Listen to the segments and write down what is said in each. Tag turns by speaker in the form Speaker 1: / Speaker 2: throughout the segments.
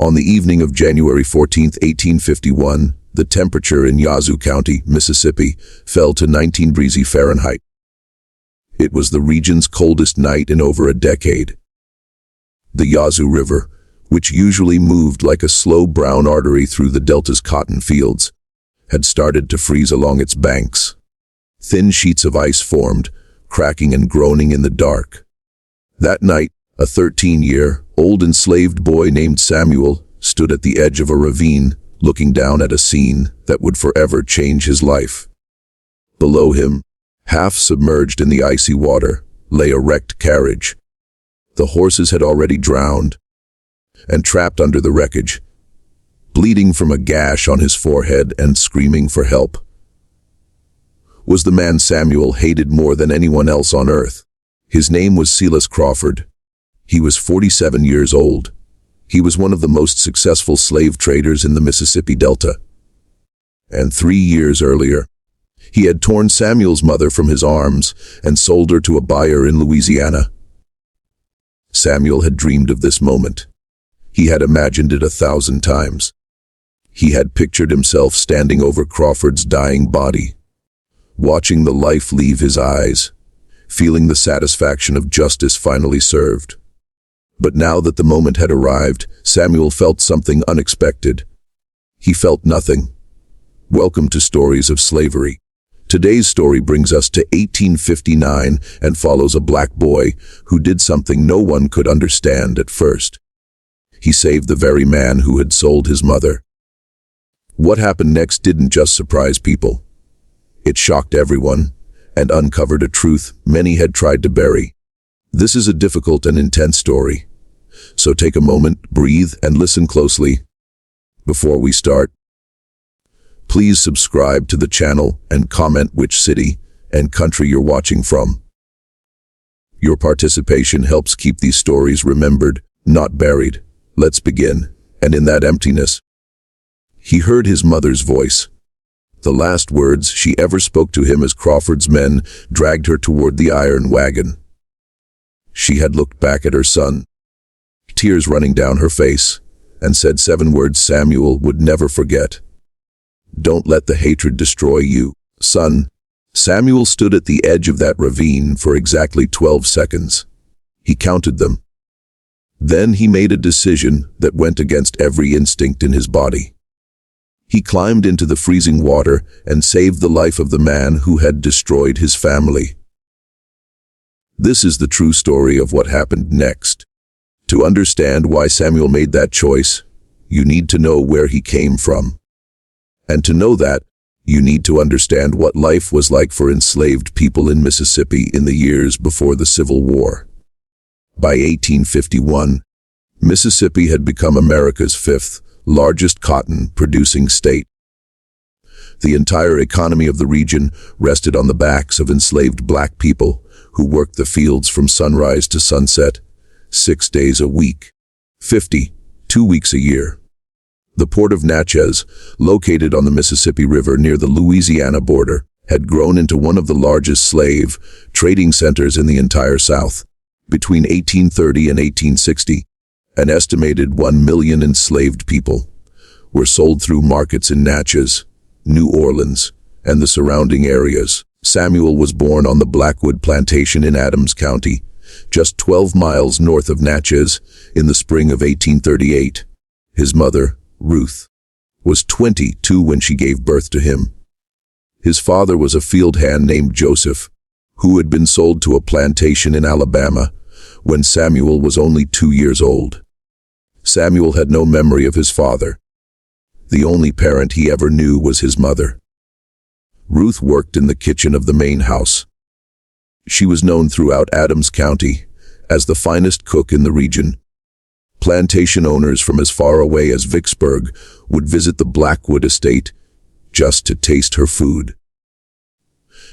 Speaker 1: On the evening of January 14, 1851, the temperature in Yazoo County, Mississippi, fell to 19 degrees Fahrenheit. It was the region's coldest night in over a decade. The Yazu River, which usually moved like a slow brown artery through the delta's cotton fields, had started to freeze along its banks. Thin sheets of ice formed, cracking and groaning in the dark. That night, a 13-year-old enslaved boy named Samuel stood at the edge of a ravine, looking down at a scene that would forever change his life. Below him, half submerged in the icy water, lay a wrecked carriage. The horses had already drowned, and trapped under the wreckage, bleeding from a gash on his forehead and screaming for help, was the man Samuel hated more than anyone else on earth. His name was Silas Crawford. He was 47 years old. He was one of the most successful slave traders in the Mississippi Delta. And 3 years earlier, he had torn Samuel's mother from his arms and sold her to a buyer in Louisiana. Samuel had dreamed of this moment. He had imagined it 1,000 times. He had pictured himself standing over Crawford's dying body, watching the life leave his eyes, feeling the satisfaction of justice finally served. But now that the moment had arrived, Samuel felt something unexpected. He felt nothing. Welcome to Stories of Slavery. Today's story brings us to 1859 and follows a black boy who did something no one could understand at first. He saved the very man who had sold his mother. What happened next didn't just surprise people. It shocked everyone and uncovered a truth many had tried to bury. This is a difficult and intense story, so take a moment, breathe, and listen closely. Before we start, please subscribe to the channel and comment which city and country you're watching from. Your participation helps keep these stories remembered, not buried. Let's begin. And in that emptiness, he heard his mother's voice. The last words she ever spoke to him as Crawford's men dragged her toward the iron wagon. She had looked back at her son, tears running down her face, and said 7 words Samuel would never forget. "Don't let the hatred destroy you, son." Samuel stood at the edge of that ravine for exactly 12 seconds. He counted them. Then he made a decision that went against every instinct in his body. He climbed into the freezing water and saved the life of the man who had destroyed his family. This is the true story of what happened next. To understand why Samuel made that choice, you need to know where he came from. And to know that, you need to understand what life was like for enslaved people in Mississippi in the years before the Civil War. By 1851, Mississippi had become America's 5th largest cotton-producing state. The entire economy of the region rested on the backs of enslaved black people who worked the fields from sunrise to sunset, 6 days a week, 52 weeks a year. The port of Natchez, located on the Mississippi River near the Louisiana border, had grown into one of the largest slave trading centers in the entire South. Between 1830 and 1860, an estimated 1 million enslaved people were sold through markets in Natchez, New Orleans, and the surrounding areas. Samuel was born on the Blackwood Plantation in Adams County, just 12 miles north of Natchez, in the spring of 1838. His mother, Ruth, was 22 when she gave birth to him. His father was a field hand named Joseph, who had been sold to a plantation in Alabama when Samuel was only 2 years old. Samuel had no memory of his father. The only parent he ever knew was his mother. Ruth worked in the kitchen of the main house. She was known throughout Adams County as the finest cook in the region. Plantation owners from as far away as Vicksburg would visit the Blackwood estate just to taste her food.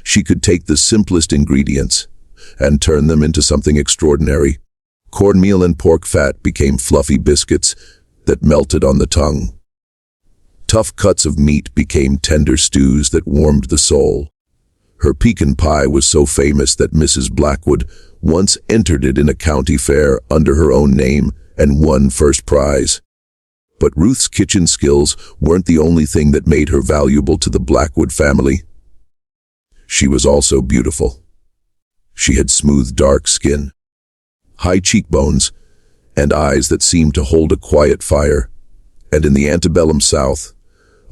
Speaker 1: She could take the simplest ingredients and turn them into something extraordinary. Cornmeal and pork fat became fluffy biscuits that melted on the tongue. Tough cuts of meat became tender stews that warmed the soul. Her pecan pie was so famous that Mrs. Blackwood once entered it in a county fair under her own name and won first prize. But Ruth's kitchen skills weren't the only thing that made her valuable to the Blackwood family. She was also beautiful. She had smooth, dark skin, high cheekbones, and eyes that seemed to hold a quiet fire. And in the antebellum South,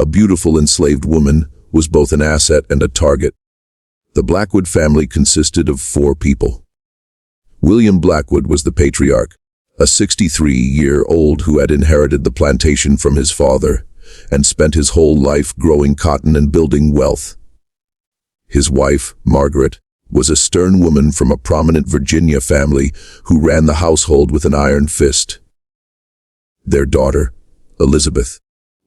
Speaker 1: a beautiful enslaved woman was both an asset and a target. The Blackwood family consisted of 4 people. William Blackwood was the patriarch, a 63-year-old who had inherited the plantation from his father and spent his whole life growing cotton and building wealth. His wife, Margaret, was a stern woman from a prominent Virginia family who ran the household with an iron fist. Their daughter, Elizabeth,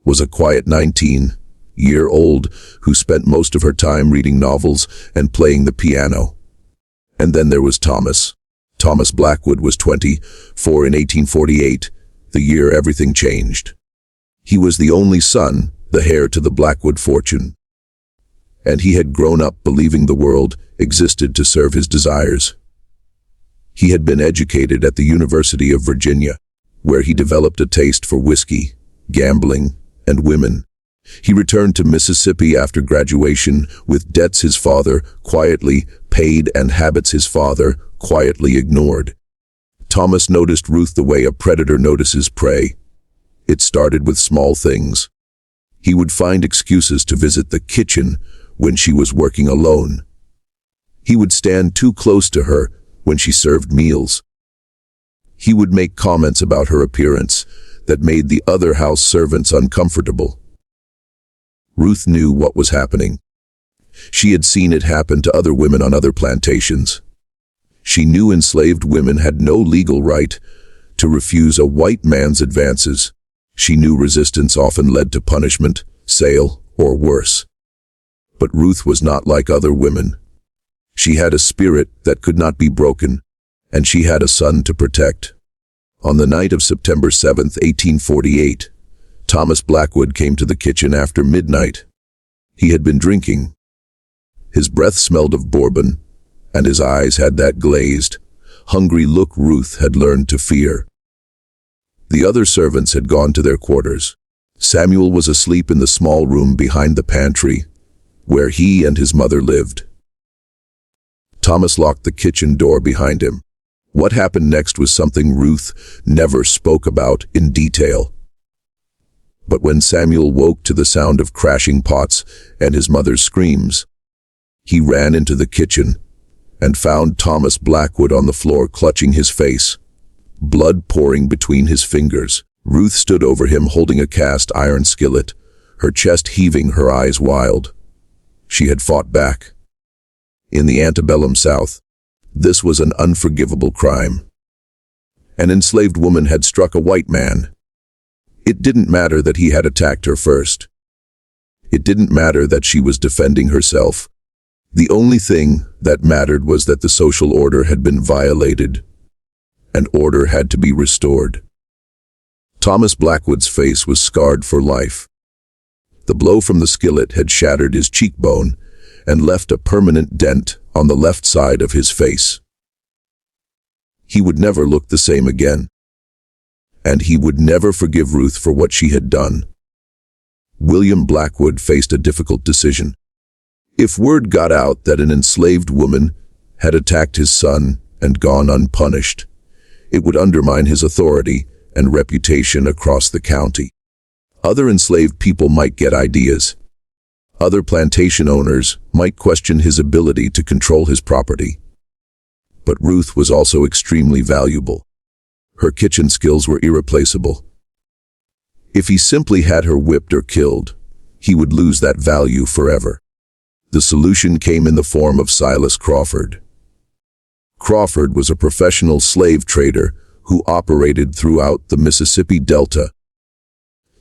Speaker 1: was a quiet 19-year-old who spent most of her time reading novels and playing the piano. And then there was Thomas. Thomas Blackwood was 24 in 1848, the year everything changed. He was the only son, the heir to the Blackwood fortune. And he had grown up believing the world existed to serve his desires. He had been educated at the University of Virginia, where he developed a taste for whiskey, gambling, and women. He returned to Mississippi after graduation with debts his father quietly paid and habits his father quietly ignored. Thomas noticed Ruth the way a predator notices prey. It started with small things. He would find excuses to visit the kitchen when she was working alone. He would stand too close to her when she served meals. He would make comments about her appearance that made the other house servants uncomfortable. Ruth knew what was happening. She had seen it happen to other women on other plantations. She knew enslaved women had no legal right to refuse a white man's advances. She knew resistance often led to punishment, sale, or worse. But Ruth was not like other women. She had a spirit that could not be broken, and she had a son to protect. On the night of September 7, 1848, Thomas Blackwood came to the kitchen after midnight. He had been drinking. His breath smelled of bourbon, and his eyes had that glazed, hungry look Ruth had learned to fear. The other servants had gone to their quarters. Samuel was asleep in the small room behind the pantry, where he and his mother lived. Thomas locked the kitchen door behind him. What happened next was something Ruth never spoke about in detail. But when Samuel woke to the sound of crashing pots and his mother's screams, he ran into the kitchen and found Thomas Blackwood on the floor clutching his face, blood pouring between his fingers. Ruth stood over him holding a cast iron skillet, her chest heaving, her eyes wild. She had fought back. In the antebellum South, this was an unforgivable crime. An enslaved woman had struck a white man. It didn't matter that he had attacked her first. It didn't matter that she was defending herself. The only thing that mattered was that the social order had been violated, and order had to be restored. Thomas Blackwood's face was scarred for life. The blow from the skillet had shattered his cheekbone and left a permanent dent on the left side of his face. He would never look the same again, and he would never forgive Ruth for what she had done. William Blackwood faced a difficult decision. If word got out that an enslaved woman had attacked his son and gone unpunished, it would undermine his authority and reputation across the county. Other enslaved people might get ideas. Other plantation owners might question his ability to control his property. But Ruth was also extremely valuable. Her kitchen skills were irreplaceable. If he simply had her whipped or killed, he would lose that value forever. The solution came in the form of Silas Crawford. Crawford was a professional slave trader who operated throughout the Mississippi Delta.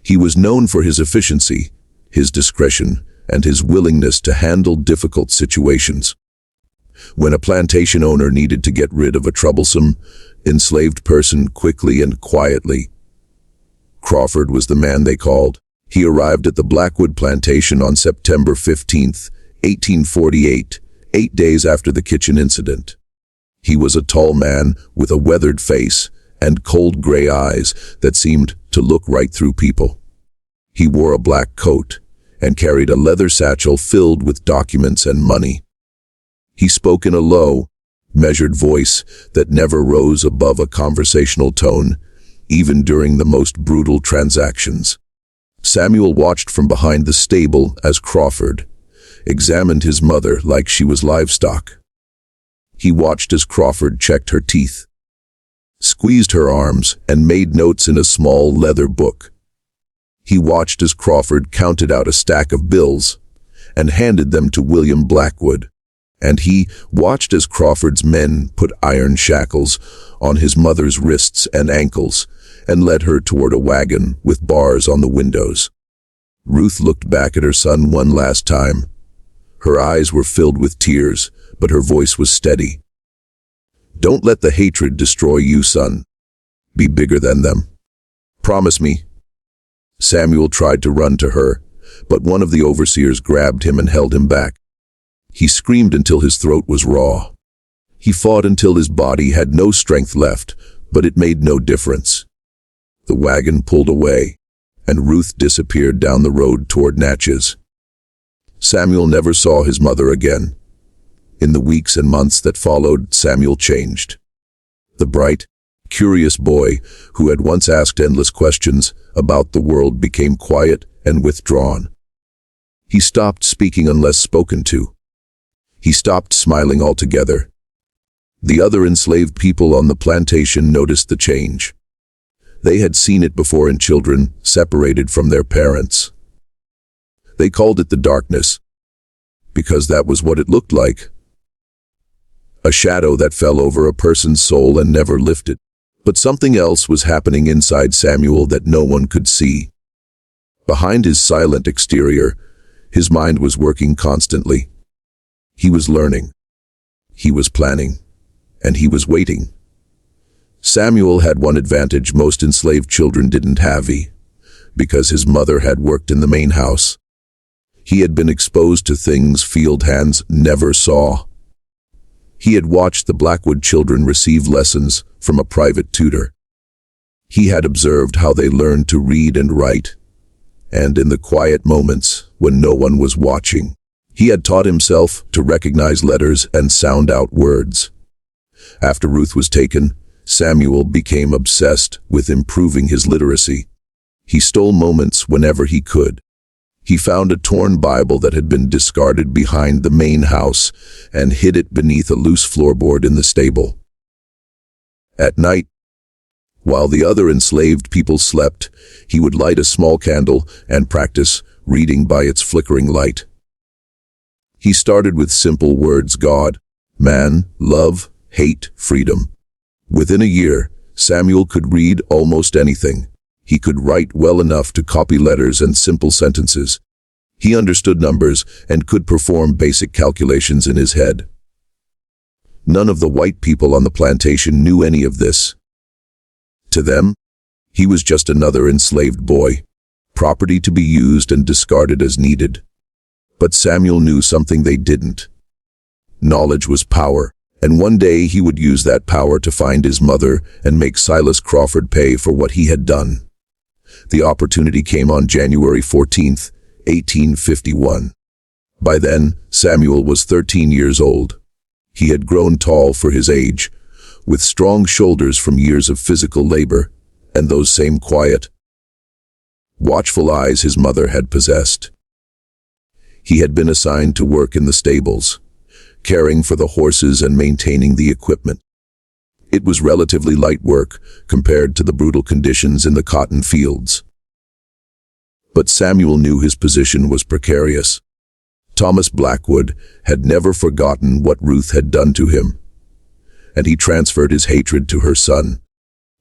Speaker 1: He was known for his efficiency, his discretion, and his willingness to handle difficult situations. When a plantation owner needed to get rid of a troublesome, enslaved person quickly and quietly, Crawford was the man they called. He arrived at the Blackwood plantation on September 15, 1848, 8 days after the kitchen incident. He was a tall man with a weathered face and cold gray eyes that seemed to look right through people. He wore a black coat and carried a leather satchel filled with documents and money. He spoke in a low, measured voice that never rose above a conversational tone, even during the most brutal transactions. Samuel watched from behind the stable as Crawford examined his mother like she was livestock. He watched as Crawford checked her teeth, squeezed her arms, and made notes in a small leather book. He watched as Crawford counted out a stack of bills and handed them to William Blackwood. And he watched as Crawford's men put iron shackles on his mother's wrists and ankles and led her toward a wagon with bars on the windows. Ruth looked back at her son one last time. Her eyes were filled with tears, but her voice was steady. "Don't let the hatred destroy you, son. Be bigger than them. Promise me." Samuel tried to run to her, but one of the overseers grabbed him and held him back. He screamed until his throat was raw. He fought until his body had no strength left, but it made no difference. The wagon pulled away, and Ruth disappeared down the road toward Natchez. Samuel never saw his mother again. In the weeks and months that followed, Samuel changed. The bright, curious boy who had once asked endless questions about the world became quiet and withdrawn. He stopped speaking unless spoken to. He stopped smiling altogether. The other enslaved people on the plantation noticed the change. They had seen it before in children separated from their parents. They called it the darkness, because that was what it looked like. A shadow that fell over a person's soul and never lifted. But something else was happening inside Samuel that no one could see. Behind his silent exterior, his mind was working constantly. He was learning. He was planning. And he was waiting. Samuel had one advantage most enslaved children didn't have, because his mother had worked in the main house. He had been exposed to things field hands never saw. He had watched the Blackwood children receive lessons from a private tutor. He had observed how they learned to read and write, and in the quiet moments when no one was watching, he had taught himself to recognize letters and sound out words. After Ruth was taken, Samuel became obsessed with improving his literacy. He stole moments whenever he could. He found a torn Bible that had been discarded behind the main house and hid it beneath a loose floorboard in the stable. At night, while the other enslaved people slept, he would light a small candle and practice reading by its flickering light. He started with simple words: God, man, love, hate, freedom. Within a year, Samuel could read almost anything. He could write well enough to copy letters and simple sentences. He understood numbers and could perform basic calculations in his head. None of the white people on the plantation knew any of this. To them, he was just another enslaved boy, property to be used and discarded as needed. But Samuel knew something they didn't. Knowledge was power, and one day he would use that power to find his mother and make Silas Crawford pay for what he had done. The opportunity came on January 14th, 1851. By then, Samuel was 13 years old. He had grown tall for his age, with strong shoulders from years of physical labor, and those same quiet, watchful eyes his mother had possessed. He had been assigned to work in the stables, caring for the horses and maintaining the equipment. It was relatively light work compared to the brutal conditions in the cotton fields. But Samuel knew his position was precarious. Thomas Blackwood had never forgotten what Ruth had done to him, and he transferred his hatred to her son.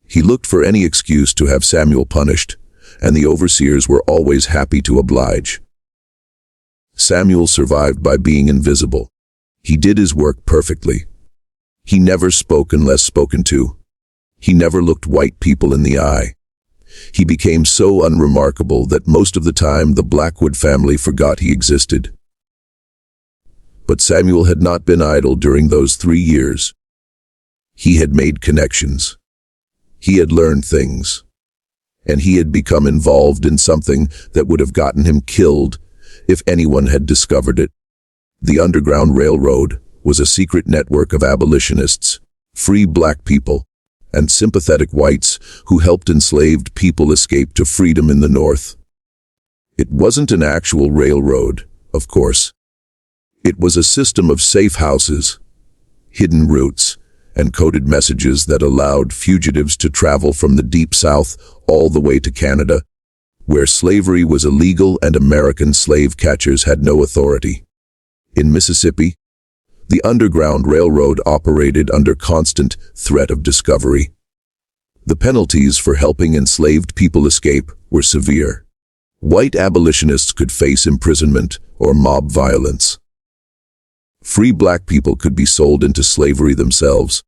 Speaker 1: He looked for any excuse to have Samuel punished, and the overseers were always happy to oblige. Samuel survived by being invisible. He did his work perfectly. He never spoke unless spoken to. He never looked white people in the eye. He became so unremarkable that most of the time the Blackwood family forgot he existed. But Samuel had not been idle during those 3 years. He had made connections. He had learned things. and he had become involved in something that would have gotten him killed if anyone had discovered it. The Underground Railroad was a secret network of abolitionists, free black people, and sympathetic whites who helped enslaved people escape to freedom in the North. It wasn't an actual railroad, of course. It was a system of safe houses, hidden routes, and coded messages that allowed fugitives to travel from the Deep South all the way to Canada, where slavery was illegal and American slave catchers had no authority. In Mississippi, the Underground Railroad operated under constant threat of discovery. The penalties for helping enslaved people escape were severe. White abolitionists could face imprisonment or mob violence. Free black people could be sold into slavery themselves,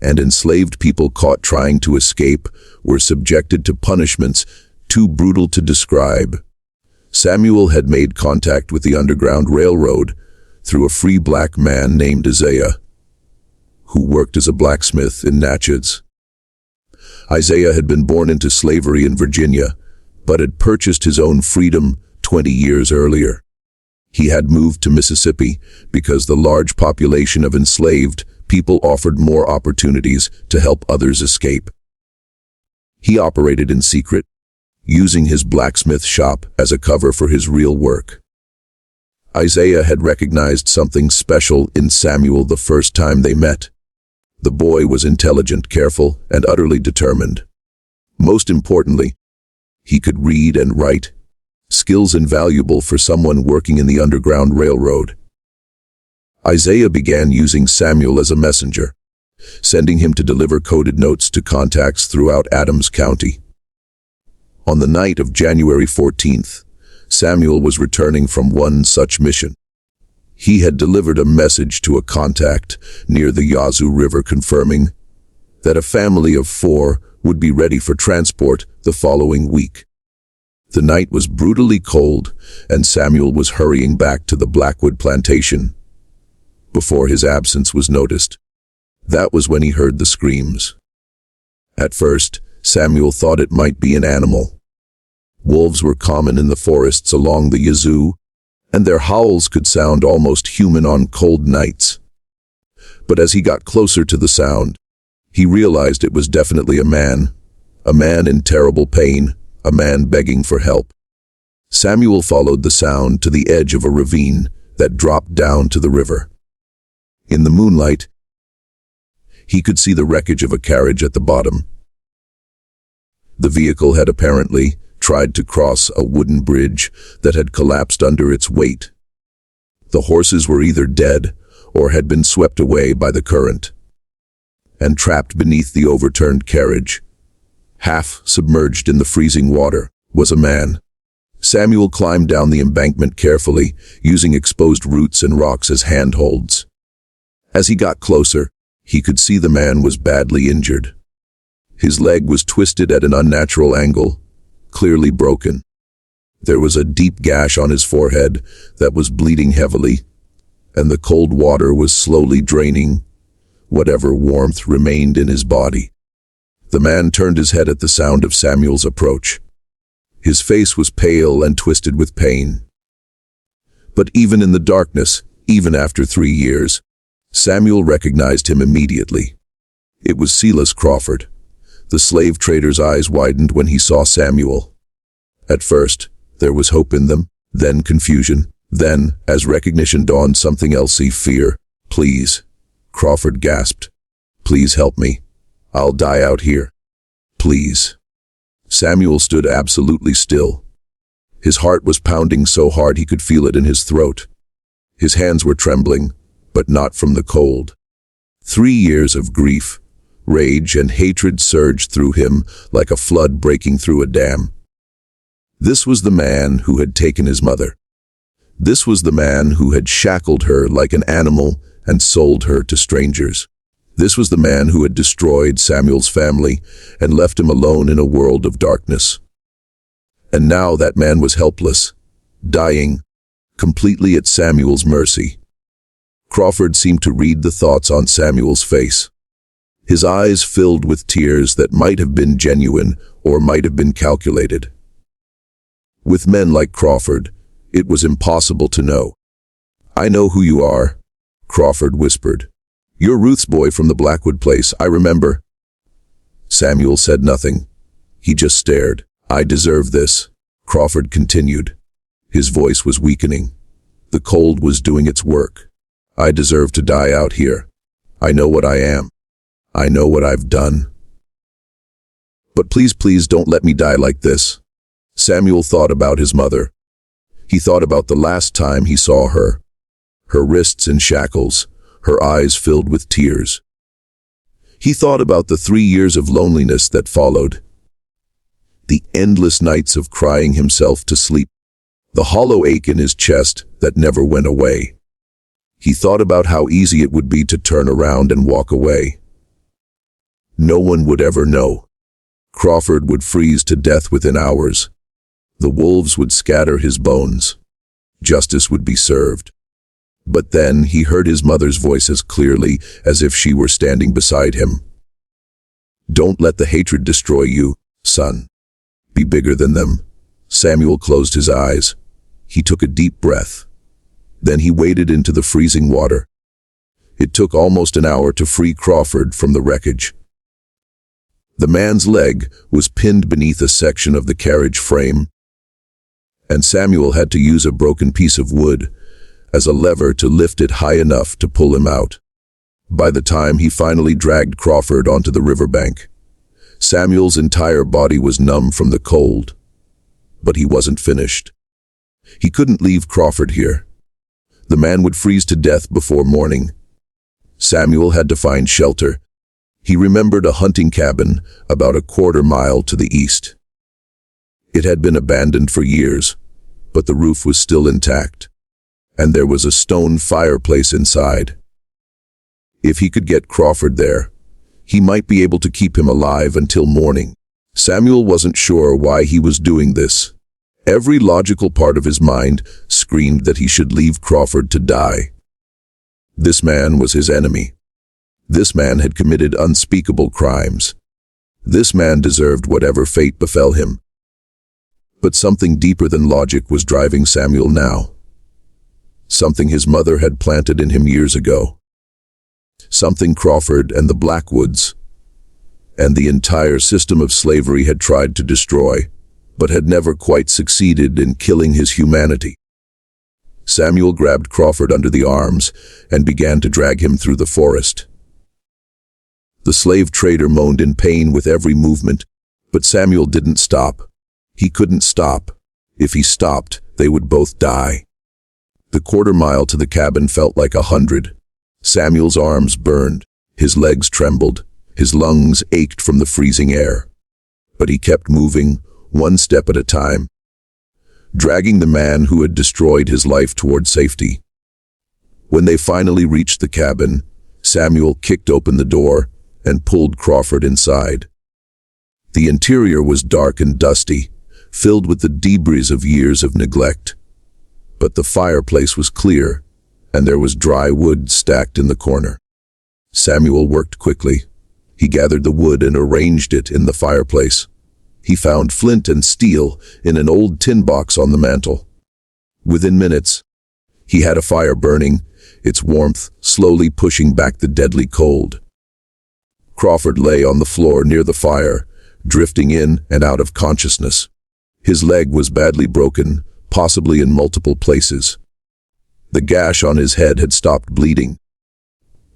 Speaker 1: and enslaved people caught trying to escape were subjected to punishments too brutal to describe. Samuel had made contact with the Underground Railroad through a free black man named Isaiah, who worked as a blacksmith in Natchez. Isaiah had been born into slavery in Virginia, but had purchased his own freedom 20 years earlier. He had moved to Mississippi because the large population of enslaved people offered more opportunities to help others escape. He operated in secret, using his blacksmith shop as a cover for his real work. Isaiah had recognized something special in Samuel the first time they met. The boy was intelligent, careful, and utterly determined. Most importantly, he could read and write, skills invaluable for someone working in the Underground Railroad. Isaiah began using Samuel as a messenger, sending him to deliver coded notes to contacts throughout Adams County. On the night of January 14th, Samuel was returning from one such mission. He had delivered a message to a contact near the Yazu River confirming that a family of 4 would be ready for transport the following week. The night was brutally cold, and Samuel was hurrying back to the Blackwood plantation before his absence was noticed. That was when he heard the screams. At first, Samuel thought it might be an animal. Wolves were common in the forests along the Yazoo, and their howls could sound almost human on cold nights. But as he got closer to the sound, he realized it was definitely a man in terrible pain, a man begging for help. Samuel followed the sound to the edge of a ravine that dropped down to the river. In the moonlight, he could see the wreckage of a carriage at the bottom. The vehicle had apparently tried to cross a wooden bridge that had collapsed under its weight. The horses were either dead or had been swept away by the current. And trapped beneath the overturned carriage, half submerged in the freezing water, was a man. Samuel climbed down the embankment carefully, using exposed roots and rocks as handholds. As he got closer, he could see the man was badly injured. His leg was twisted at an unnatural angle, clearly broken. There was a deep gash on his forehead that was bleeding heavily, and the cold water was slowly draining whatever warmth remained in his body. The man turned his head at the sound of Samuel's approach. His face was pale and twisted with pain. But even in the darkness, even after 3 years, Samuel recognized him immediately. It was Silas Crawford. The slave trader's eyes widened when he saw Samuel. At first, there was hope in them, then confusion. Then, as recognition dawned, something else, fear. "Please," Crawford gasped. "Please help me. I'll die out here. Please." Samuel stood absolutely still. His heart was pounding so hard he could feel it in his throat. His hands were trembling, but not from the cold. 3 years of grief, rage, and hatred surged through him like a flood breaking through a dam. This was the man who had taken his mother. This was the man who had shackled her like an animal and sold her to strangers. This was the man who had destroyed Samuel's family and left him alone in a world of darkness. And now that man was helpless, dying, completely at Samuel's mercy. Crawford seemed to read the thoughts on Samuel's face. his eyes filled with tears that might have been genuine or might have been calculated. With men like Crawford, it was impossible to know. "I know who you are," Crawford whispered. "You're Ruth's boy from the Blackwood place, I remember." Samuel said nothing. He just stared. "I deserve this," Crawford continued. His voice was weakening. The cold was doing its work. "I deserve to die out here. I know what I am. I know what I've done. But please, please don't let me die like this." Samuel thought about his mother. He thought about the last time he saw her. Her wrists in shackles, her eyes filled with tears. He thought about the 3 years of loneliness that followed. The endless nights of crying himself to sleep. The hollow ache in his chest that never went away. He thought about how easy it would be to turn around and walk away. No one would ever know. Crawford would freeze to death within hours. The wolves would scatter his bones. Justice would be served. But then he heard his mother's voice as clearly as if she were standing beside him. "Don't let the hatred destroy you, son. Be bigger than them." Samuel closed his eyes. He took a deep breath. Then he waded into the freezing water. It took almost an hour to free Crawford from the wreckage. The man's leg was pinned beneath a section of the carriage frame, and Samuel had to use a broken piece of wood as a lever to lift it high enough to pull him out. By the time he finally dragged Crawford onto the riverbank, Samuel's entire body was numb from the cold. But he wasn't finished. He couldn't leave Crawford here. The man would freeze to death before morning. Samuel had to find shelter. He remembered a hunting cabin about a quarter mile to the east. It had been abandoned for years, but the roof was still intact, and there was a stone fireplace inside. If he could get Crawford there, he might be able to keep him alive until morning. Samuel wasn't sure why he was doing this. Every logical part of his mind screamed that he should leave Crawford to die. This man was his enemy. This man had committed unspeakable crimes. This man deserved whatever fate befell him. But something deeper than logic was driving Samuel now. Something his mother had planted in him years ago. Something Crawford and the Blackwoods and the entire system of slavery had tried to destroy, but had never quite succeeded in killing his humanity. Samuel grabbed Crawford under the arms and began to drag him through the forest. The slave trader moaned in pain with every movement, but Samuel didn't stop. He couldn't stop. If he stopped, they would both die. The quarter mile to the cabin felt like 100. Samuel's arms burned, his legs trembled, his lungs ached from the freezing air. But he kept moving, one step at a time, dragging the man who had destroyed his life toward safety. When they finally reached the cabin, Samuel kicked open the door and pulled Crawford inside. The interior was dark and dusty, filled with the debris of years of neglect. But the fireplace was clear, and there was dry wood stacked in the corner. Samuel worked quickly. He gathered the wood and arranged it in the fireplace. He found flint and steel in an old tin box on the mantel. Within minutes, he had a fire burning, its warmth slowly pushing back the deadly cold. Crawford lay on the floor near the fire, drifting in and out of consciousness. His leg was badly broken, possibly in multiple places. The gash on his head had stopped bleeding,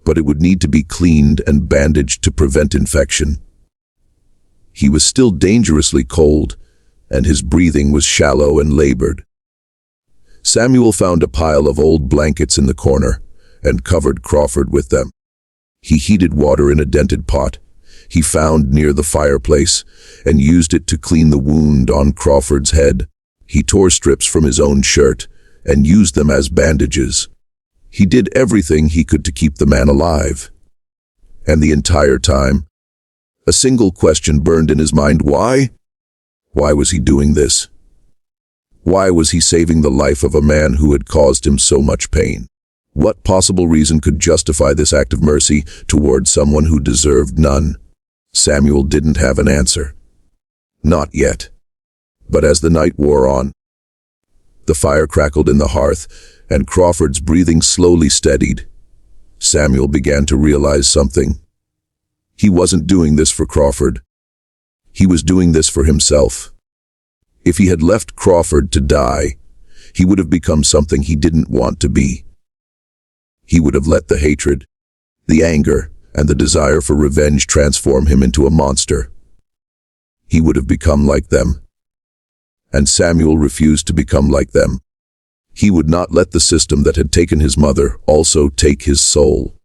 Speaker 1: but it would need to be cleaned and bandaged to prevent infection. He was still dangerously cold, and his breathing was shallow and labored. Samuel found a pile of old blankets in the corner and covered Crawford with them. He heated water in a dented pot he found near the fireplace and used it to clean the wound on Crawford's head. He tore strips from his own shirt and used them as bandages. He did everything he could to keep the man alive. And the entire time, a single question burned in his mind: why? Why was he doing this? Why was he saving the life of a man who had caused him so much pain? What possible reason could justify this act of mercy toward someone who deserved none? Samuel didn't have an answer. Not yet. But as the night wore on, the fire crackled in the hearth, and Crawford's breathing slowly steadied. Samuel began to realize something. He wasn't doing this for Crawford. He was doing this for himself. If he had left Crawford to die, he would have become something he didn't want to be. He would have let the hatred, the anger, and the desire for revenge transform him into a monster. He would have become like them. And Samuel refused to become like them. He would not let the system that had taken his mother also take his soul.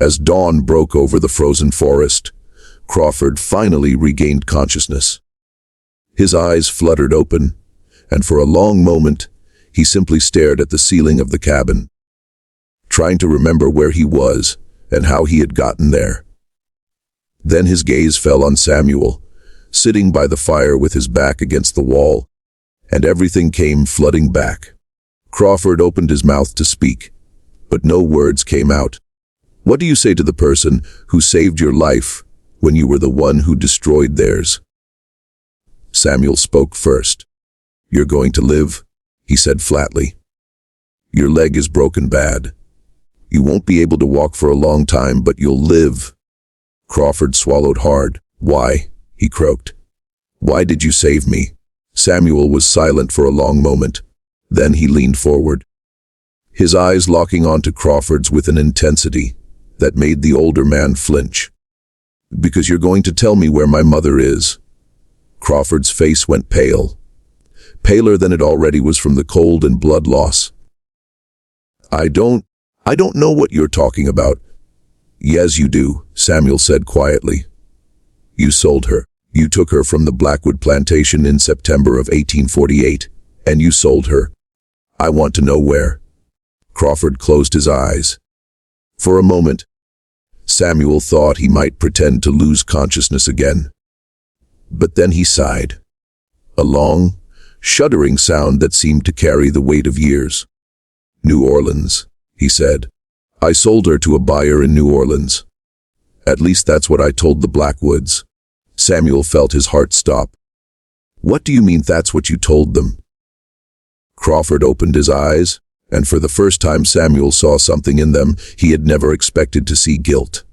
Speaker 1: As dawn broke over the frozen forest, Crawford finally regained consciousness. His eyes fluttered open, and for a long moment, he simply stared at the ceiling of the cabin, trying to remember where he was and how he had gotten there. Then his gaze fell on Samuel, sitting by the fire with his back against the wall, and everything came flooding back. Crawford opened his mouth to speak, but no words came out. What do you say to the person who saved your life when you were the one who destroyed theirs? Samuel spoke first. You're going to live, he said flatly. Your leg is broken bad. You won't be able to walk for a long time, but you'll live. Crawford swallowed hard. Why? He croaked. Why did you save me? Samuel was silent for a long moment. Then he leaned forward, his eyes locking onto Crawford's with an intensity that made the older man flinch. Because you're going to tell me where my mother is. Crawford's face went pale, paler than it already was from the cold and blood loss. I don't know what you're talking about. Yes, you do, Samuel said quietly. You sold her. You took her from the Blackwood plantation in September of 1848, and you sold her. I want to know where. Crawford closed his eyes. For a moment, Samuel thought he might pretend to lose consciousness again. But then he sighed. A long, shuddering sound that seemed to carry the weight of years. New Orleans, he said. I sold her to a buyer in New Orleans. At least that's what I told the Blackwoods. Samuel felt his heart stop. What do you mean that's what you told them? Crawford opened his eyes, and for the first time Samuel saw something in them he had never expected to see: guilt.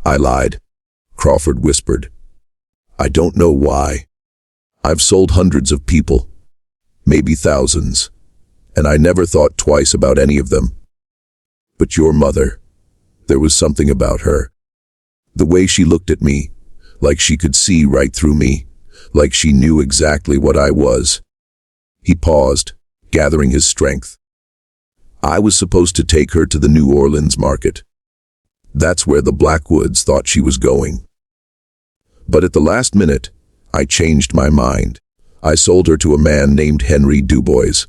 Speaker 1: I lied, Crawford whispered. I don't know why. I've sold hundreds of people, maybe thousands, and I never thought twice about any of them. But your mother, there was something about her. The way she looked at me, like she could see right through me, like she knew exactly what I was. He paused, gathering his strength. I was supposed to take her to the New Orleans market. That's where the Blackwoods thought she was going. But at the last minute, I changed my mind. I sold her to a man named Henry Dubois.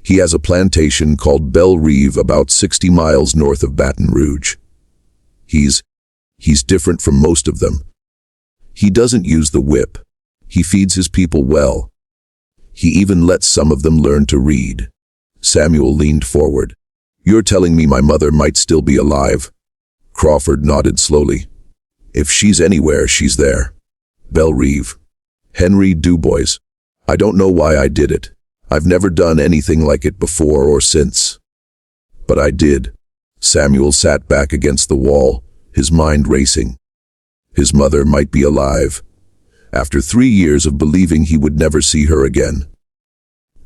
Speaker 1: He has a plantation called Belle Rive about 60 miles north of Baton Rouge. He's different from most of them. He doesn't use the whip. He feeds his people well. He even lets some of them learn to read. Samuel leaned forward. You're telling me my mother might still be alive? Crawford nodded slowly. If she's anywhere, she's there. Belle Rive. Henry Dubois. I don't know why I did it. I've never done anything like it before or since. But I did. Samuel sat back against the wall, his mind racing. His mother might be alive, after 3 years of believing he would never see her again.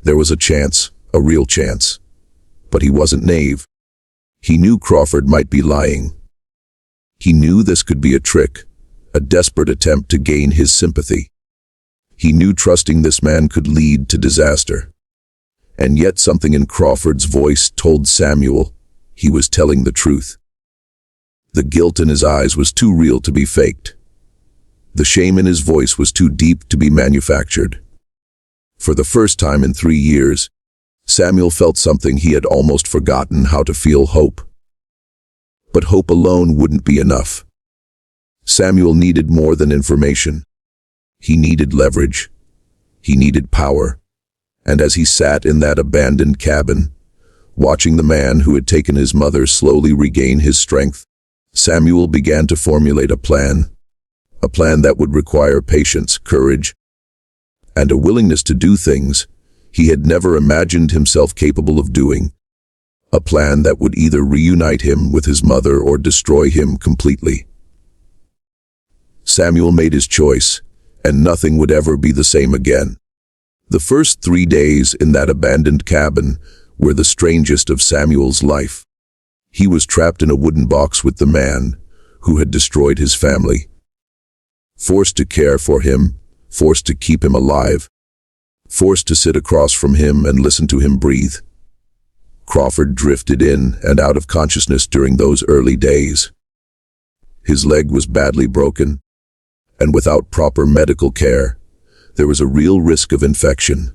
Speaker 1: There was a chance, a real chance. But he wasn't naive. He knew Crawford might be lying. He knew this could be a trick, a desperate attempt to gain his sympathy. He knew trusting this man could lead to disaster. And yet something in Crawford's voice told Samuel he was telling the truth. The guilt in his eyes was too real to be faked. The shame in his voice was too deep to be manufactured. For the first time in 3 years, Samuel felt something he had almost forgotten how to feel: hope. But hope alone wouldn't be enough. Samuel needed more than information. He needed leverage. He needed power. And as he sat in that abandoned cabin, Watching the man who had taken his mother slowly regain his strength, Samuel began to formulate a plan that would require patience, courage, and a willingness to do things he had never imagined himself capable of doing. A plan that would either reunite him with his mother or destroy him completely. Samuel made his choice, and nothing would ever be the same again. The first 3 days in that abandoned cabin were the strangest of Samuel's life. He was trapped in a wooden box with the man who had destroyed his family. Forced to care for him, forced to keep him alive, forced to sit across from him and listen to him breathe. Crawford drifted in and out of consciousness during those early days. His leg was badly broken, and without proper medical care, there was a real risk of infection.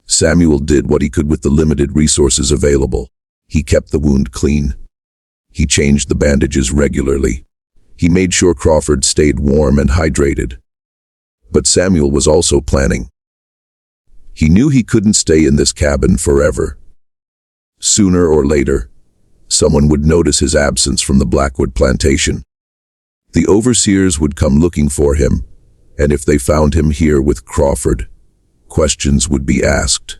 Speaker 1: Samuel did what he could with the limited resources available. He kept the wound clean. He changed the bandages regularly. He made sure Crawford stayed warm and hydrated. But Samuel was also planning. He knew he couldn't stay in this cabin forever. Sooner or later, someone would notice his absence from the Blackwood plantation. The overseers would come looking for him, and if they found him here with Crawford, questions would be asked.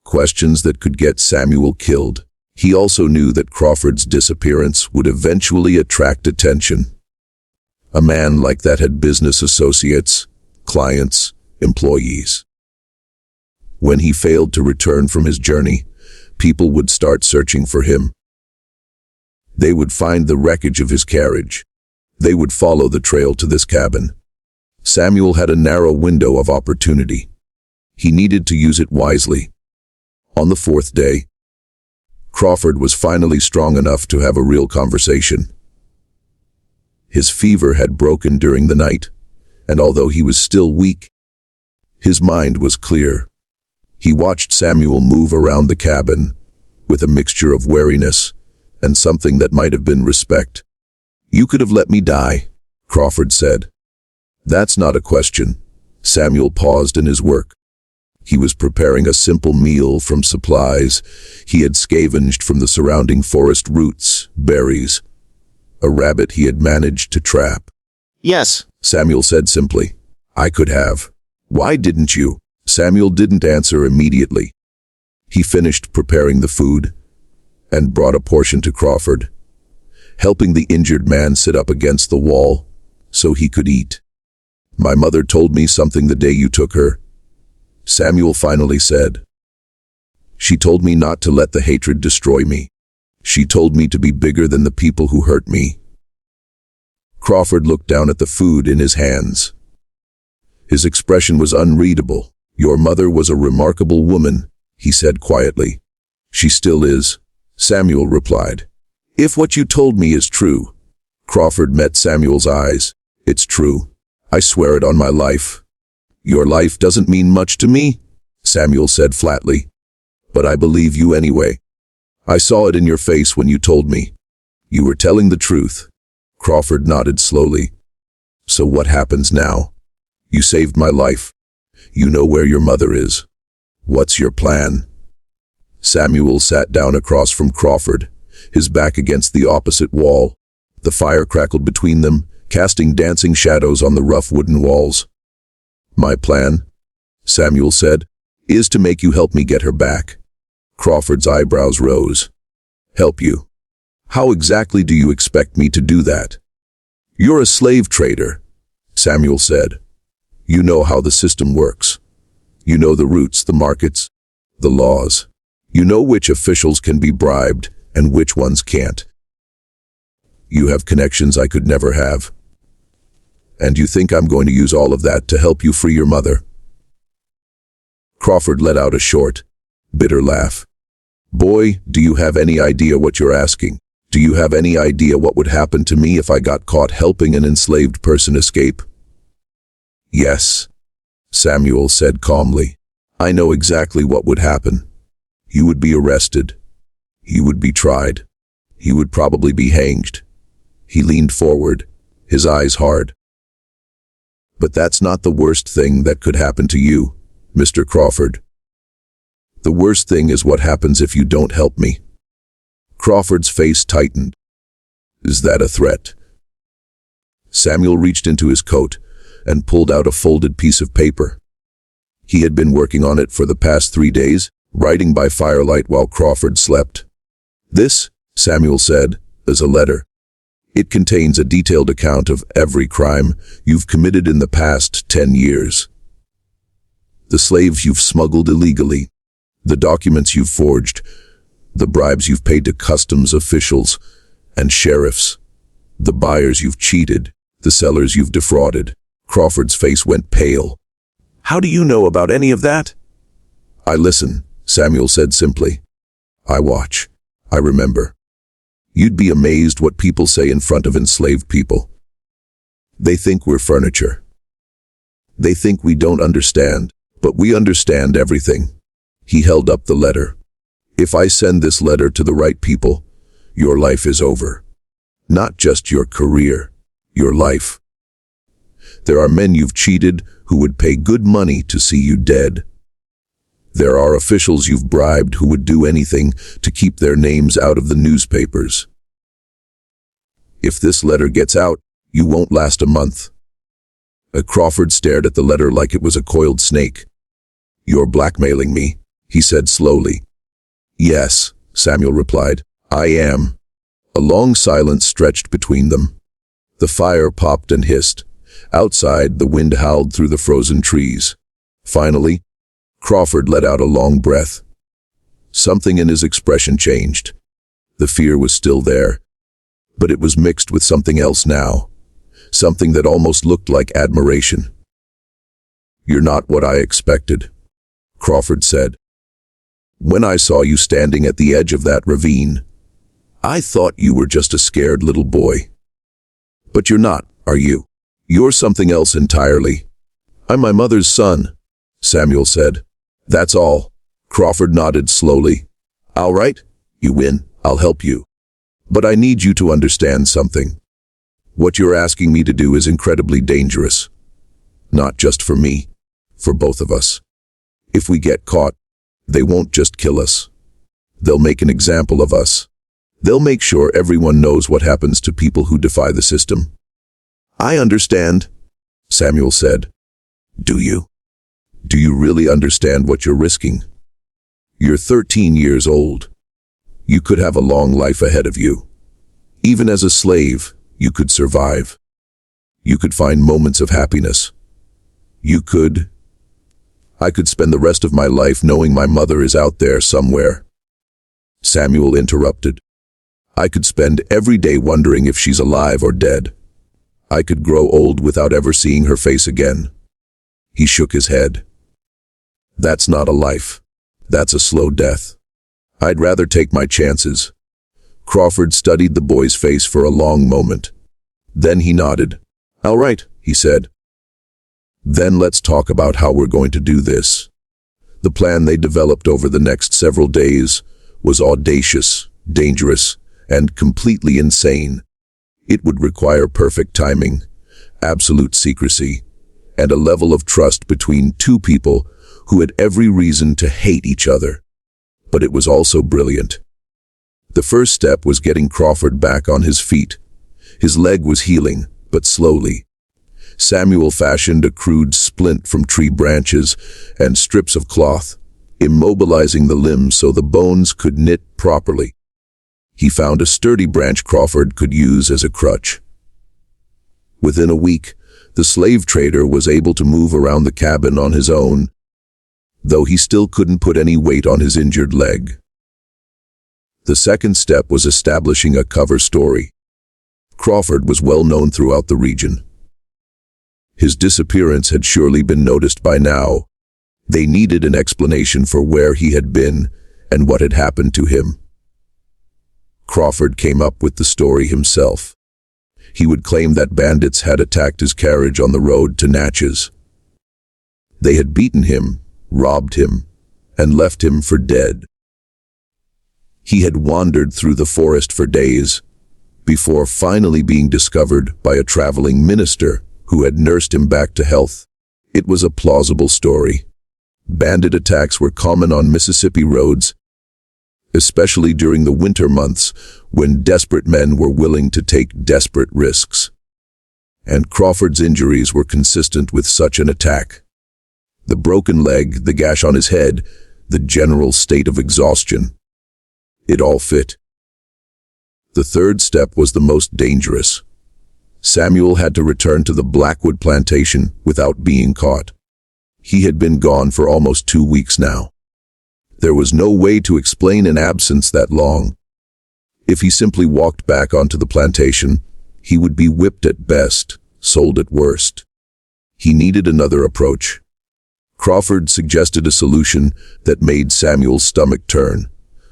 Speaker 1: Questions that could get Samuel killed. He also knew that Crawford's disappearance would eventually attract attention. A man like that had business associates, clients, employees. When he failed to return from his journey, people would start searching for him. They would find the wreckage of his carriage. They would follow the trail to this cabin. Samuel had a narrow window of opportunity. He needed to use it wisely. On the 4th day, Crawford was finally strong enough to have a real conversation. His fever had broken during the night, and although he was still weak, his mind was clear. He watched Samuel move around the cabin with a mixture of wariness and something that might have been respect. "You could have let me die," Crawford said. "That's not a question." Samuel paused in his work. He was preparing a simple meal from supplies he had scavenged from the surrounding forest, roots, berries, a rabbit he had managed to trap.
Speaker 2: "Yes,"
Speaker 1: Samuel said simply. "I could have. Why didn't you?" Samuel didn't answer immediately. He finished preparing the food and brought a portion to Crawford, helping the injured man sit up against the wall so he could eat. "My mother told me something the day you took her," Samuel finally said. "She told me not to let the hatred destroy me. She told me to be bigger than the people who hurt me." Crawford looked down at the food in his hands. His expression was unreadable. "Your mother was a remarkable woman," he said quietly. "She still is," Samuel replied. "If what you told me is true." Crawford met Samuel's eyes. "It's true. I swear it on my life." "Your life doesn't mean much to me," Samuel said flatly. "But I believe you anyway. I saw it in your face when you told me. You were telling the truth." Crawford nodded slowly. "So what happens now? You saved my life. You know where your mother is. What's your plan?" Samuel sat down across from Crawford, his back against the opposite wall. The fire crackled between them, casting dancing shadows on the rough wooden walls. "My plan," Samuel said, "is to make you help me get her back." Crawford's eyebrows rose. "Help you? How exactly do you expect me to do that?" "You're a slave trader," Samuel said. "You know how the system works. You know the routes, the markets, the laws. You know which officials can be bribed and which ones can't. You have connections I could never have. And you think I'm going to use all of that to help you free your mother?" Crawford let out a short, bitter laugh. "Boy, do you have any idea what you're asking? Do you have any idea what would happen to me if I got caught helping an enslaved person escape?" "Yes," Samuel said calmly. "I know exactly what would happen. You would be arrested. You would be tried. You would probably be hanged." He leaned forward, his eyes hard. "But that's not the worst thing that could happen to you, Mr. Crawford. The worst thing is what happens if you don't help me." Crawford's face tightened. "Is that a threat?" Samuel reached into his coat and pulled out a folded piece of paper. He had been working on it for the past 3 days, writing by firelight while Crawford slept. "This," Samuel said, "is a letter. It contains a detailed account of every crime you've committed in the past 10 years. The slaves you've smuggled illegally, the documents you've forged, the bribes you've paid to customs officials and sheriffs, the buyers you've cheated, the sellers you've defrauded." Crawford's face went pale. "How do you know about any of that?" "I listen," Samuel said simply. "I watch. I remember. You'd be amazed what people say in front of enslaved people. They think we're furniture. They think we don't understand, but we understand everything." He held up the letter. "If I send this letter to the right people, your life is over. Not just your career, your life. There are men you've cheated who would pay good money to see you dead. There are officials you've bribed who would do anything to keep their names out of the newspapers. If this letter gets out, you won't last a month." Crawford stared at the letter like it was a coiled snake. "You're blackmailing me," he said slowly. "Yes," Samuel replied, "I am." A long silence stretched between them. The fire popped and hissed. Outside, the wind howled through the frozen trees. Finally, Crawford let out a long breath. Something in his expression changed. The fear was still there, but it was mixed with something else now, something that almost looked like admiration. "You're not what I expected," Crawford said. "When I saw you standing at the edge of that ravine, I thought you were just a scared little boy. But you're not, are you? You're something else entirely." "I'm my mother's son," Samuel said. "That's all." Crawford nodded slowly. "All right, you win. I'll help you. But I need you to understand something. What you're asking me to do is incredibly dangerous. Not just for me, for both of us. If we get caught, they won't just kill us. They'll make an example of us. They'll make sure everyone knows what happens to people who defy the system." "I understand," Samuel said. "Do you? Do you really understand what you're risking? You're 13 years old. You could have a long life ahead of you. Even as a slave, you could survive. You could find moments of happiness. I could spend the rest of my life knowing my mother is out there somewhere." Samuel interrupted. "I could spend every day wondering if she's alive or dead. I could grow old without ever seeing her face again." He shook his head. "That's not a life. That's a slow death. I'd rather take my chances." Crawford studied the boy's face for a long moment. Then he nodded. "All right," he said. "Then let's talk about how we're going to do this." The plan they developed over the next several days was audacious, dangerous, and completely insane. It would require perfect timing, absolute secrecy, and a level of trust between two people who had every reason to hate each other. But it was also brilliant. The first step was getting Crawford back on his feet. His leg was healing, but slowly. Samuel fashioned a crude splint from tree branches and strips of cloth, immobilizing the limbs so the bones could knit properly. He found a sturdy branch Crawford could use as a crutch. Within a week, the slave trader was able to move around the cabin on his own, though he still couldn't put any weight on his injured leg. The second step was establishing a cover story. Crawford was well known throughout the region. His disappearance had surely been noticed by now. They needed an explanation for where he had been and what had happened to him. Crawford came up with the story himself. He would claim that bandits had attacked his carriage on the road to Natchez. They had beaten him, robbed him, and left him for dead. He had wandered through the forest for days, before finally being discovered by a traveling minister who had nursed him back to health. It was a plausible story, Bandit attacks were common on Mississippi roads, especially during the winter months when desperate men were willing to take desperate risks. And Crawford's injuries were consistent with such an attack. The broken leg, the gash on his head, the general state of exhaustion. It all fit. The third step was the most dangerous. Samuel had to return to the Blackwood plantation without being caught. He had been gone for almost 2 weeks now. There was no way to explain an absence that long. If he simply walked back onto the plantation, he would be whipped at best, sold at worst. He needed another approach. Crawford suggested a solution that made Samuel's stomach turn,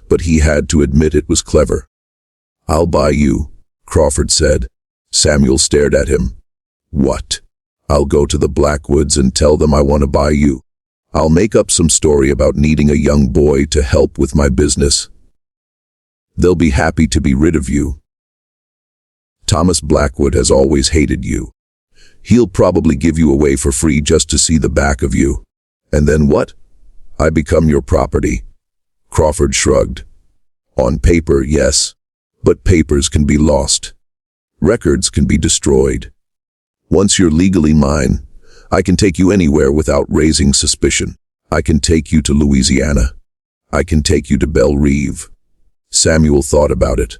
Speaker 1: but he had to admit it was clever. "I'll buy you," Crawford said. Samuel stared at him. "What?" "I'll go to the Blackwoods and tell them I want to buy you. I'll make up some story about needing a young boy to help with my business. They'll be happy to be rid of you. Thomas Blackwood has always hated you. He'll probably give you away for free just to see the back of you. And then what? I become your property." Crawford shrugged. "On paper, yes. But papers can be lost. Records can be destroyed. Once you're legally mine, I can take you anywhere without raising suspicion. I can take you to Louisiana. I can take you to Belle Rive." Samuel thought about it.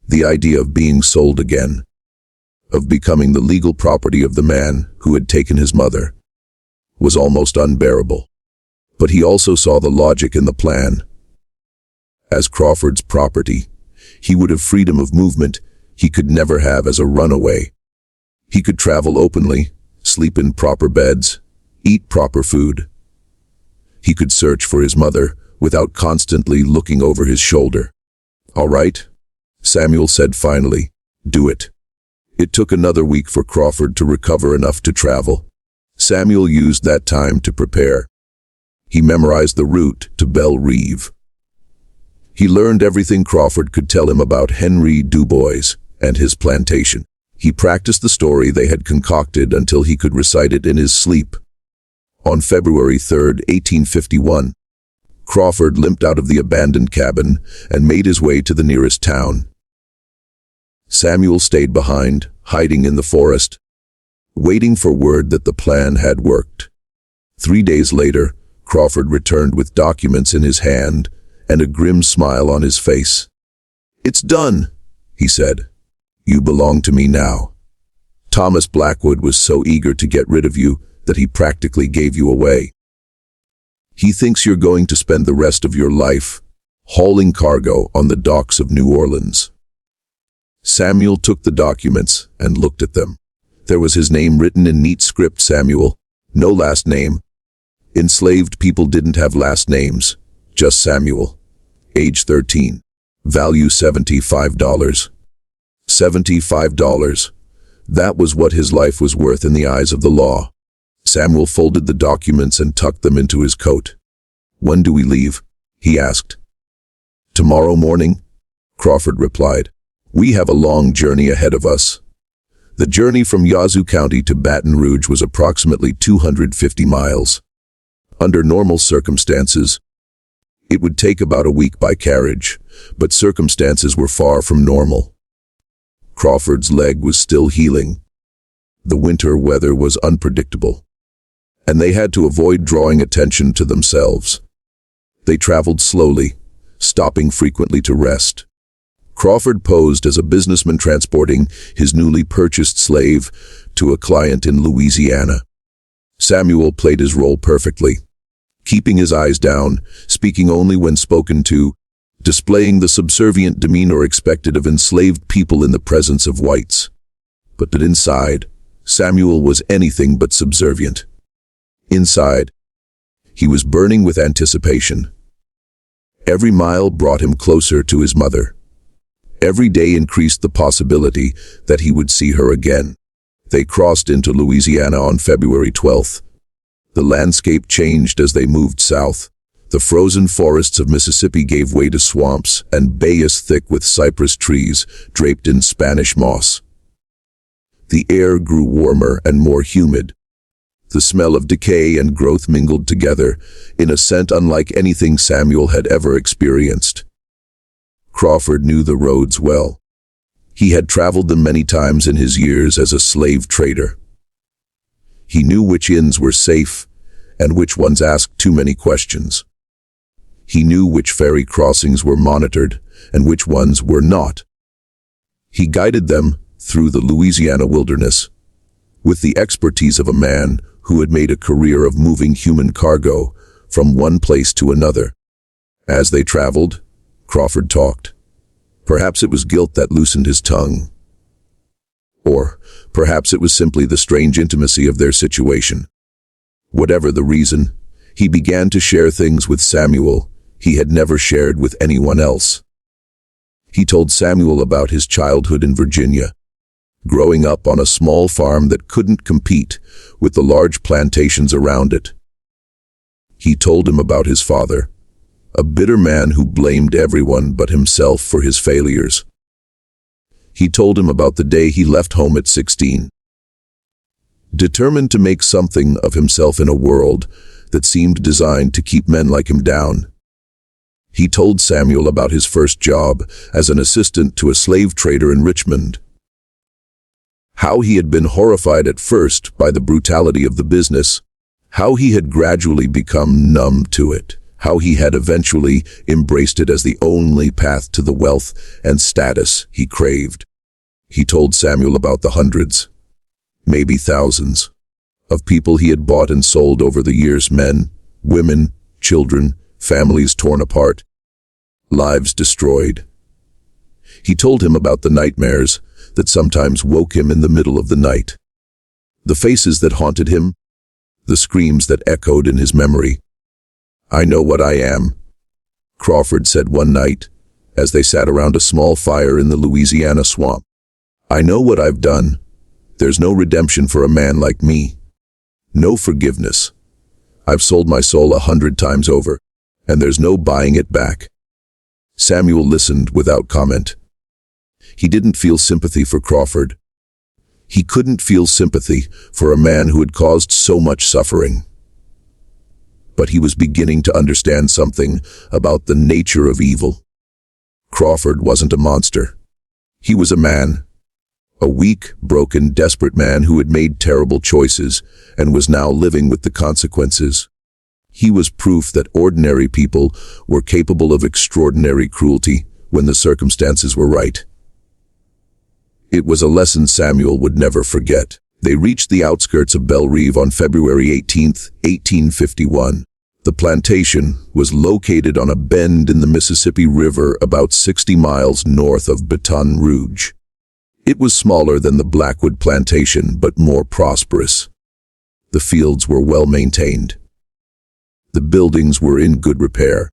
Speaker 1: The idea of being sold again, of becoming the legal property of the man who had taken his mother, was almost unbearable. But he also saw the logic in the plan. As Crawford's property, he would have freedom of movement he could never have as a runaway. He could travel openly, sleep in proper beds, eat proper food. He could search for his mother without constantly looking over his shoulder. "All right," Samuel said finally, "do it." It took another week for Crawford to recover enough to travel. Samuel used that time to prepare. He memorized the route to Belle Rive. He learned everything Crawford could tell him about Henry Dubois and his plantation. He practiced the story they had concocted until he could recite it in his sleep. On February 3, 1851, Crawford limped out of the abandoned cabin and made his way to the nearest town. Samuel stayed behind, hiding in the forest, waiting for word that the plan had worked. 3 days later, Crawford returned with documents in his hand and a grim smile on his face. "It's done," he said. "You belong to me now. Thomas Blackwood was so eager to get rid of you that he practically gave you away. He thinks you're going to spend the rest of your life hauling cargo on the docks of New Orleans." Samuel took the documents and looked at them. There was his name written in neat script, Samuel, no last name. Enslaved people didn't have last names, just Samuel. Age 13. Value $75. $75. That was what his life was worth in the eyes of the law. Samuel folded the documents and tucked them into his coat. "When do we leave?" he asked. "Tomorrow morning," Crawford replied. "We have a long journey ahead of us." The journey from Yazu County to Baton Rouge was approximately 250 miles. Under normal circumstances, it would take about a week by carriage, but circumstances were far from normal. Crawford's leg was still healing. The winter weather was unpredictable, and they had to avoid drawing attention to themselves. They traveled slowly, stopping frequently to rest. Crawford posed as a businessman transporting his newly purchased slave to a client in Louisiana. Samuel played his role perfectly, keeping his eyes down, speaking only when spoken to, displaying the subservient demeanor expected of enslaved people in the presence of whites. But inside, Samuel was anything but subservient. Inside, he was burning with anticipation. Every mile brought him closer to his mother. Every day increased the possibility that he would see her again. They crossed into Louisiana on February 12th. The landscape changed as they moved south. The frozen forests of Mississippi gave way to swamps and bayous thick with cypress trees draped in Spanish moss. The air grew warmer and more humid. The smell of decay and growth mingled together in a scent unlike anything Samuel had ever experienced. Crawford knew the roads well. He had traveled them many times in his years as a slave trader. He knew which inns were safe and which ones asked too many questions. He knew which ferry crossings were monitored and which ones were not. He guided them through the Louisiana wilderness with the expertise of a man who had made a career of moving human cargo from one place to another. As they traveled, Crawford talked. Perhaps it was guilt that loosened his tongue. Or perhaps it was simply the strange intimacy of their situation. Whatever the reason, he began to share things with Samuel he had never shared with anyone else. He told Samuel about his childhood in Virginia, growing up on a small farm that couldn't compete with the large plantations around it. He told him about his father, a bitter man who blamed everyone but himself for his failures. He told him about the day he left home at 16, determined to make something of himself in a world that seemed designed to keep men like him down. He told Samuel about his first job as an assistant to a slave trader in Richmond. How he had been horrified at first by the brutality of the business, how he had gradually become numb to it, how he had eventually embraced it as the only path to the wealth and status he craved. He told Samuel about the hundreds, maybe thousands, of people he had bought and sold over the years, men, women, children, families torn apart, lives destroyed. He told him about the nightmares that sometimes woke him in the middle of the night, the faces that haunted him, the screams that echoed in his memory. "I know what I am," Crawford said one night as they sat around a small fire in the Louisiana swamp. "I know what I've done. There's no redemption for a man like me. No forgiveness. I've sold my soul 100 times over, and there's no buying it back." Samuel listened without comment. He didn't feel sympathy for Crawford. He couldn't feel sympathy for a man who had caused so much suffering. But he was beginning to understand something about the nature of evil. Crawford wasn't a monster. He was a man. A weak, broken, desperate man who had made terrible choices and was now living with the consequences. He was proof that ordinary people were capable of extraordinary cruelty when the circumstances were right. It was a lesson Samuel would never forget. They reached the outskirts of Belle Rive on February 18, 1851. The plantation was located on a bend in the Mississippi River about 60 miles north of Baton Rouge. It was smaller than the Blackwood plantation, but more prosperous. The fields were well maintained. The buildings were in good repair.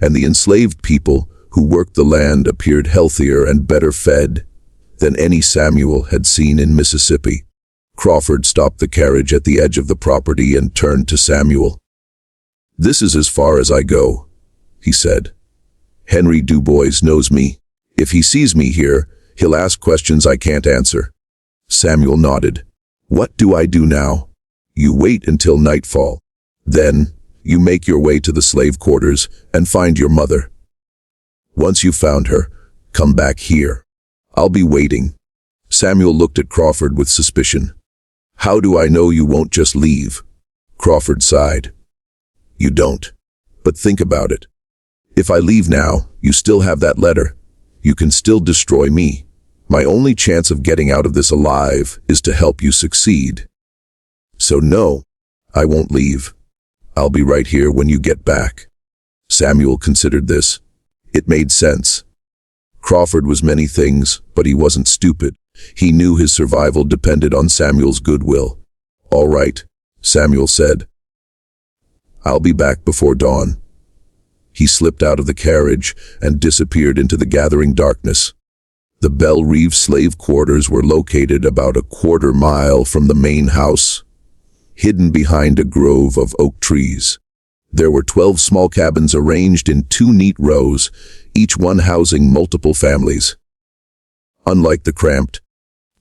Speaker 1: And the enslaved people who worked the land appeared healthier and better fed than any Samuel had seen in Mississippi. Crawford stopped the carriage at the edge of the property and turned to Samuel. "This is as far as I go," he said. "Henry Dubois knows me. If he sees me here, he'll ask questions I can't answer." Samuel nodded. "What do I do now?" "You wait until nightfall. Then, you make your way to the slave quarters and find your mother. Once you've found her, come back here. I'll be waiting." Samuel looked at Crawford with suspicion. "How do I know you won't just leave?" Crawford sighed. "You don't. But think about it. If I leave now, you still have that letter. You can still destroy me. My only chance of getting out of this alive is to help you succeed. So no, I won't leave. I'll be right here when you get back." Samuel considered this. It made sense. Crawford was many things, but he wasn't stupid. He knew his survival depended on Samuel's goodwill. "All right," Samuel said. "I'll be back before dawn." He slipped out of the carriage and disappeared into the gathering darkness. The Belle Rive slave quarters were located about a quarter mile from the main house, hidden behind a grove of oak trees. There were 12 small cabins arranged in 2 neat rows, each one housing multiple families. Unlike the cramped,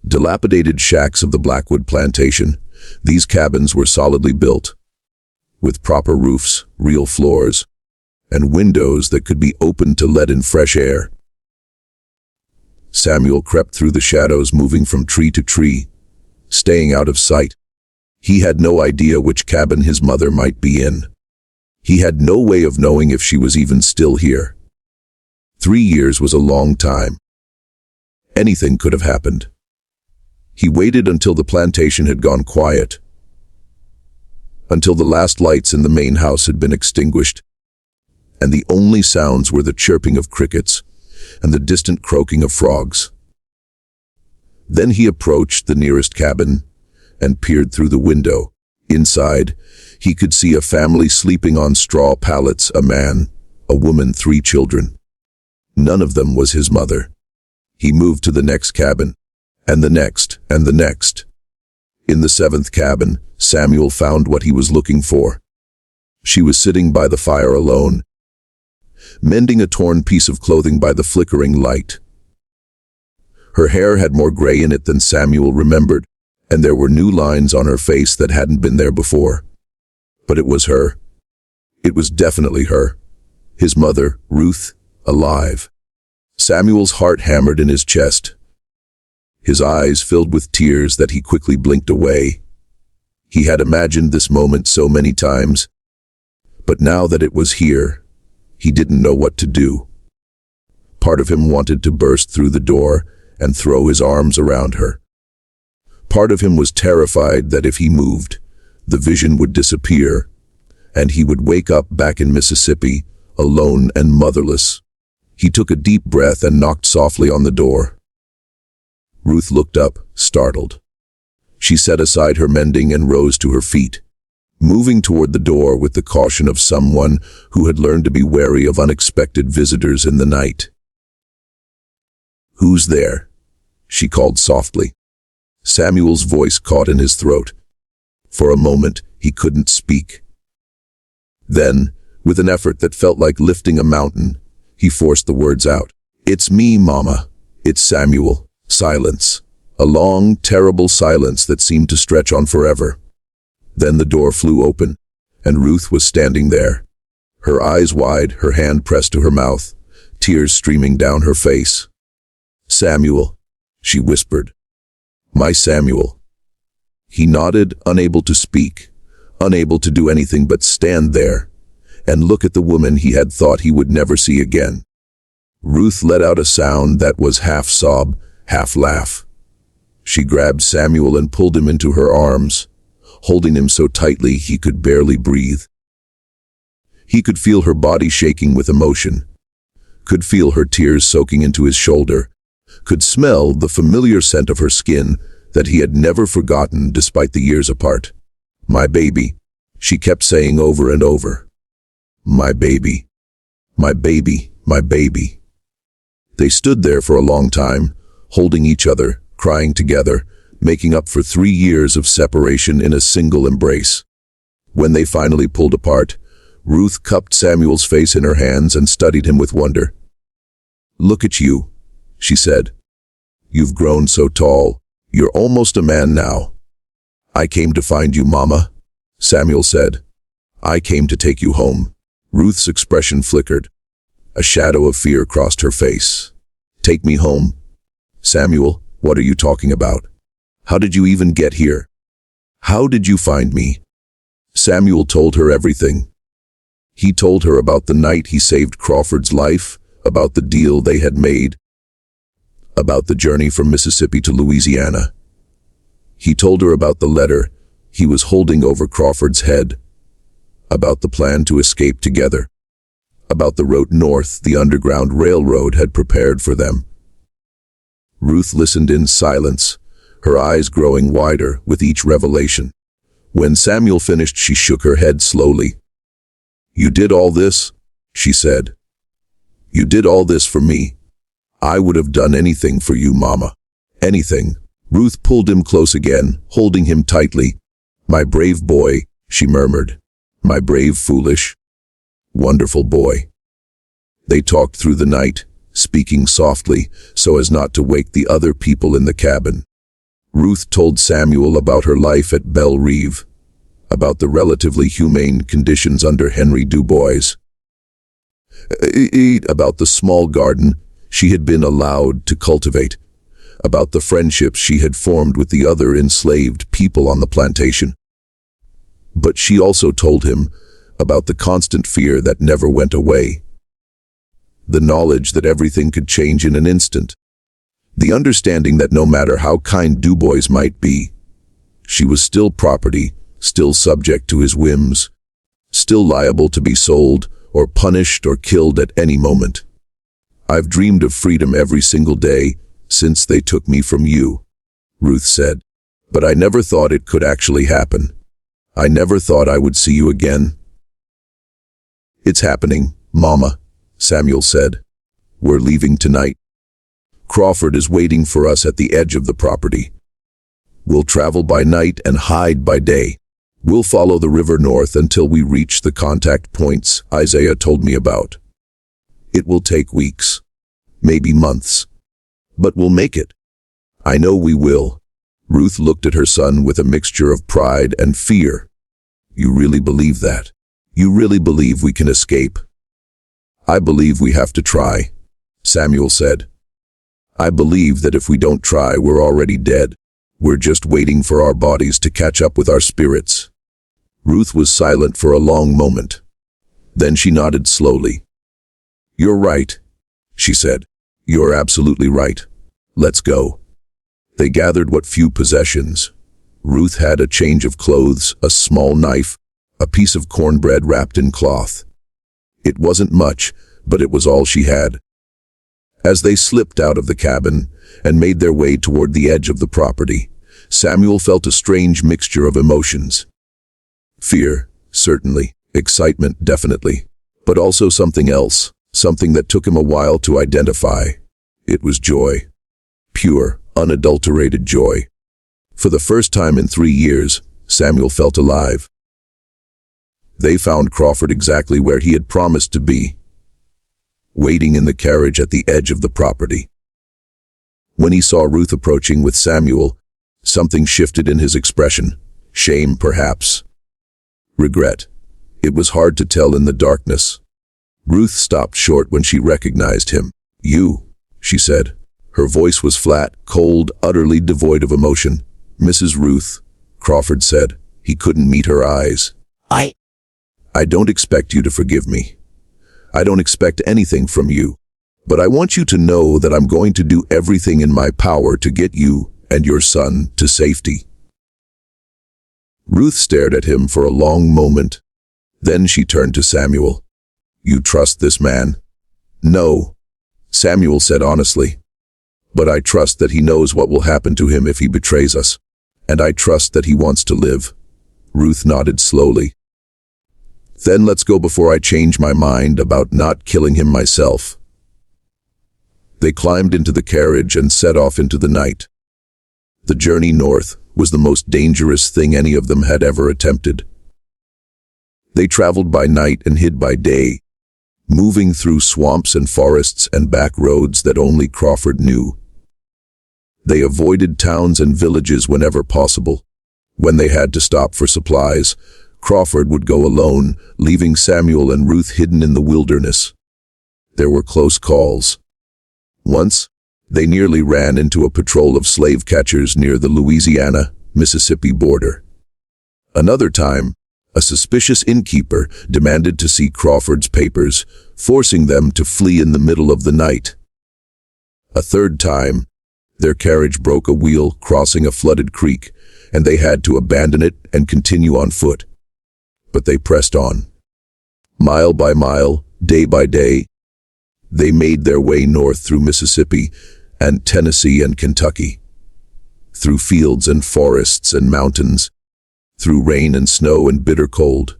Speaker 1: dilapidated shacks of the Blackwood plantation, These cabins were solidly built, with proper roofs, real floors, and windows that could be opened to let in fresh air. Samuel crept through the shadows, moving from tree to tree, staying out of sight. He had no idea which cabin his mother might be in. He had no way of knowing if she was even still here. 3 years was a long time. Anything could have happened. He waited until the plantation had gone quiet, until the last lights in the main house had been extinguished, and the only sounds were the chirping of crickets and the distant croaking of frogs. Then he approached the nearest cabin and peered through the window. Inside, he could see a family sleeping on straw pallets, a man, a woman, 3 children. None of them was his mother. He moved to the next cabin, and the next, and the next. In the 7th cabin, Samuel found what he was looking for. She was sitting by the fire alone, mending a torn piece of clothing by the flickering light. Her hair had more gray in it than Samuel remembered, and there were new lines on her face that hadn't been there before. But it was her. It was definitely her. His mother, Ruth, alive. Samuel's heart hammered in his chest. His eyes filled with tears that he quickly blinked away. He had imagined this moment so many times, but now that it was here, he didn't know what to do. Part of him wanted to burst through the door and throw his arms around her. Part of him was terrified that if he moved, the vision would disappear, and he would wake up back in Mississippi, alone and motherless. He took a deep breath and knocked softly on the door. Ruth looked up, startled. She set aside her mending and rose to her feet, moving toward the door with the caution of someone who had learned to be wary of unexpected visitors in the night. "Who's there?" she called softly. Samuel's voice caught in his throat. For a moment, he couldn't speak. Then, with an effort that felt like lifting a mountain, he forced the words out. "It's me, Mama. It's Samuel." Silence. A long, terrible silence that seemed to stretch on forever. Then the door flew open, and Ruth was standing there, her eyes wide, her hand pressed to her mouth, tears streaming down her face. "Samuel," she whispered. "My Samuel." He nodded, unable to speak, unable to do anything but stand there and look at the woman he had thought he would never see again. Ruth let out a sound that was half sob, half laugh. She grabbed Samuel and pulled him into her arms, holding him so tightly he could barely breathe. He could feel her body shaking with emotion, could feel her tears soaking into his shoulder, could smell the familiar scent of her skin that he had never forgotten despite the years apart. "My baby," she kept saying over and over. "My baby, my baby, my baby." They stood there for a long time, holding each other, crying together, making up for 3 years of separation in a single embrace. When they finally pulled apart, Ruth cupped Samuel's face in her hands and studied him with wonder. "Look at you," she said. "You've grown so tall. You're almost a man now." "I came to find you, Mama," Samuel said. "I came to take you home." Ruth's expression flickered. A shadow of fear crossed her face. "Take me home?" "Samuel, what are you talking about? How did you even get here? How did you find me?" Samuel told her everything. He told her about the night he saved Crawford's life, about the deal they had made, about the journey from Mississippi to Louisiana. He told her about the letter he was holding over Crawford's head, about the plan to escape together, about the route north the Underground Railroad had prepared for them. Ruth listened in silence, her eyes growing wider with each revelation. When Samuel finished, she shook her head slowly. "You did all this?" she said. "You did all this for me? I would have done anything for you, Mama. Anything." Ruth pulled him close again, holding him tightly. "My brave boy," she murmured. "My brave, foolish, wonderful boy." They talked through the night, speaking softly so as not to wake the other people in the cabin. Ruth told Samuel about her life at Belle Rive, about the relatively humane conditions under Henry Du Bois, about the small garden she had been allowed to cultivate, about the friendships she had formed with the other enslaved people on the plantation. But she also told him about the constant fear that never went away, the knowledge that everything could change in an instant, the understanding that no matter how kind Du Bois might be, she was still property, still subject to his whims, still liable to be sold or punished or killed at any moment. "I've dreamed of freedom every single day since they took me from you," Ruth said. "But I never thought it could actually happen. I never thought I would see you again." "It's happening, Mama," Samuel said. "We're leaving tonight. Crawford is waiting for us at the edge of the property. We'll travel by night and hide by day. We'll follow the river north until we reach the contact points Isaiah told me about. It will take weeks, maybe months, but we'll make it. I know we will." Ruth looked at her son with a mixture of pride and fear. "You really believe that? You really believe we can escape?" "I believe we have to try," Samuel said. "I believe that if we don't try, we're already dead. We're just waiting for our bodies to catch up with our spirits." Ruth was silent for a long moment. Then she nodded slowly. "You're right," she said. "You're absolutely right. Let's go." They gathered what few possessions. Ruth had a change of clothes, a small knife, a piece of cornbread wrapped in cloth. It wasn't much, but it was all she had. As they slipped out of the cabin and made their way toward the edge of the property, Samuel felt a strange mixture of emotions. Fear, certainly. Excitement, definitely. But also something else, something that took him a while to identify. It was joy. Pure, unadulterated joy. For the first time in 3 years, Samuel felt alive. They found Crawford exactly where he had promised to be, waiting in the carriage at the edge of the property. When he saw Ruth approaching with Samuel, something shifted in his expression. Shame, perhaps. Regret. It was hard to tell in the darkness. Ruth stopped short when she recognized him. "You," she said. Her voice was flat, cold, utterly devoid of emotion. "Mrs. Ruth," Crawford said. He couldn't meet her eyes. I don't expect you to forgive me. I don't expect anything from you. But I want you to know that I'm going to do everything in my power to get you and your son to safety." Ruth stared at him for a long moment. Then she turned to Samuel. "You trust this man?" "No," Samuel said honestly. "But I trust that he knows what will happen to him if he betrays us. And I trust that he wants to live." Ruth nodded slowly. "Then let's go before I change my mind about not killing him myself." They climbed into the carriage and set off into the night. The journey north was the most dangerous thing any of them had ever attempted. They traveled by night and hid by day, moving through swamps and forests and back roads that only Crawford knew. They avoided towns and villages whenever possible. When they had to stop for supplies, Crawford would go alone, leaving Samuel and Ruth hidden in the wilderness. There were close calls. Once, they nearly ran into a patrol of slave catchers near the Louisiana, Mississippi border. Another time, a suspicious innkeeper demanded to see Crawford's papers, forcing them to flee in the middle of the night. A third time, their carriage broke a wheel crossing a flooded creek, and they had to abandon it and continue on foot. But they pressed on. Mile by mile, day by day, they made their way north through Mississippi and Tennessee and Kentucky, through fields and forests and mountains, through rain and snow and bitter cold.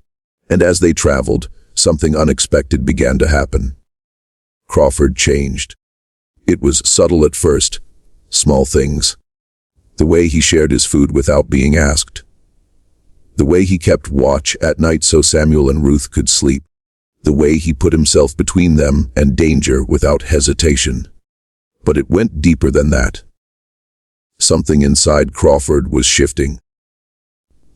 Speaker 1: And as they traveled, something unexpected began to happen. Crawford changed. It was subtle at first, small things. The way he shared his food without being asked. The way he kept watch at night so Samuel and Ruth could sleep. The way he put himself between them and danger without hesitation. But it went deeper than that. Something inside Crawford was shifting.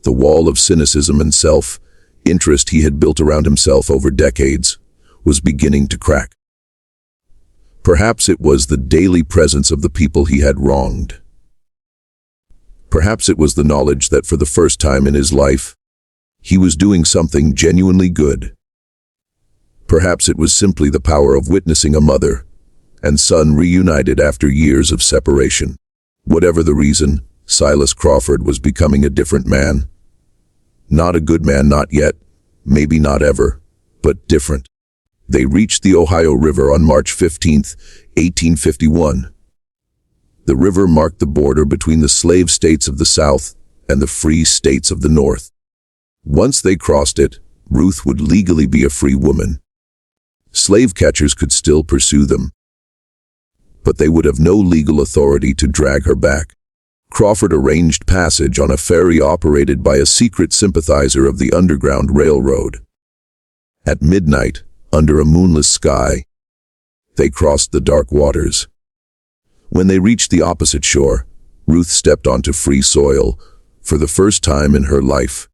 Speaker 1: The wall of cynicism and self-interest he had built around himself over decades was beginning to crack. Perhaps it was the daily presence of the people he had wronged. Perhaps it was the knowledge that for the first time in his life, he was doing something genuinely good. Perhaps it was simply the power of witnessing a mother and son reunited after years of separation. Whatever the reason, Silas Crawford was becoming a different man. Not a good man, not yet, maybe not ever, but different. They reached the Ohio River on March 15, 1851. The river marked the border between the slave states of the South and the free states of the North. Once they crossed it, Ruth would legally be a free woman. Slave catchers could still pursue them, but they would have no legal authority to drag her back. Crawford arranged passage on a ferry operated by a secret sympathizer of the Underground Railroad. At midnight, under a moonless sky, they crossed the dark waters. When they reached the opposite shore, Ruth stepped onto free soil for the first time in her life.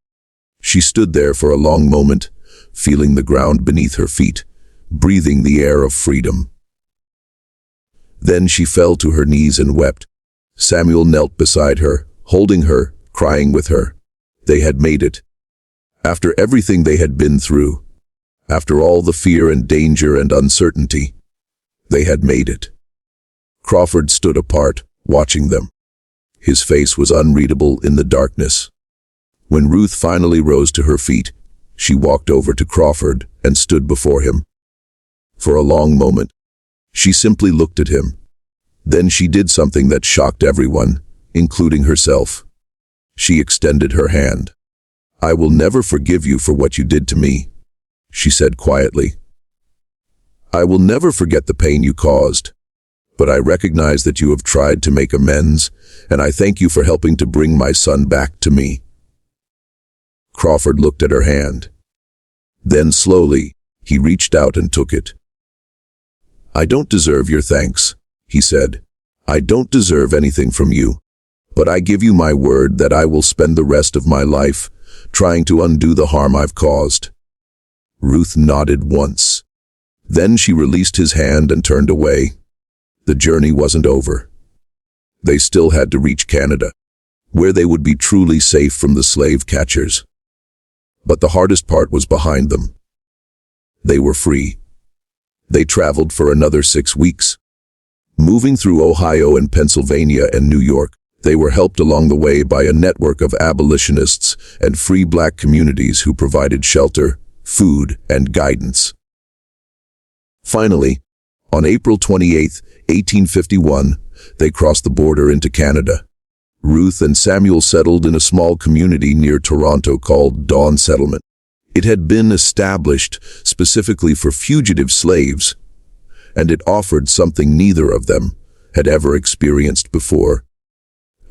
Speaker 1: She stood there for a long moment, feeling the ground beneath her feet, breathing the air of freedom. Then she fell to her knees and wept. Samuel knelt beside her, holding her, crying with her. They had made it. After everything they had been through, after all the fear and danger and uncertainty, they had made it. Crawford stood apart, watching them. His face was unreadable in the darkness. When Ruth finally rose to her feet, she walked over to Crawford and stood before him. For a long moment, she simply looked at him. Then she did something that shocked everyone, including herself. She extended her hand. "I will never forgive you for what you did to me," she said quietly. "I will never forget the pain you caused, but I recognize that you have tried to make amends, and I thank you for helping to bring my son back to me." Crawford looked at her hand. Then slowly, he reached out and took it. "I don't deserve your thanks," he said. "I don't deserve anything from you, but I give you my word that I will spend the rest of my life trying to undo the harm I've caused." Ruth nodded once. Then she released his hand and turned away. The journey wasn't over. They still had to reach Canada, where they would be truly safe from the slave catchers. But the hardest part was behind them. They were free. They traveled for another 6 weeks. Moving through Ohio and Pennsylvania and New York, they were helped along the way by a network of abolitionists and free black communities who provided shelter, food, and guidance. Finally, on April 28, 1851, they crossed the border into Canada. Ruth and Samuel settled in a small community near Toronto called Dawn Settlement. It had been established specifically for fugitive slaves, and it offered something neither of them had ever experienced before: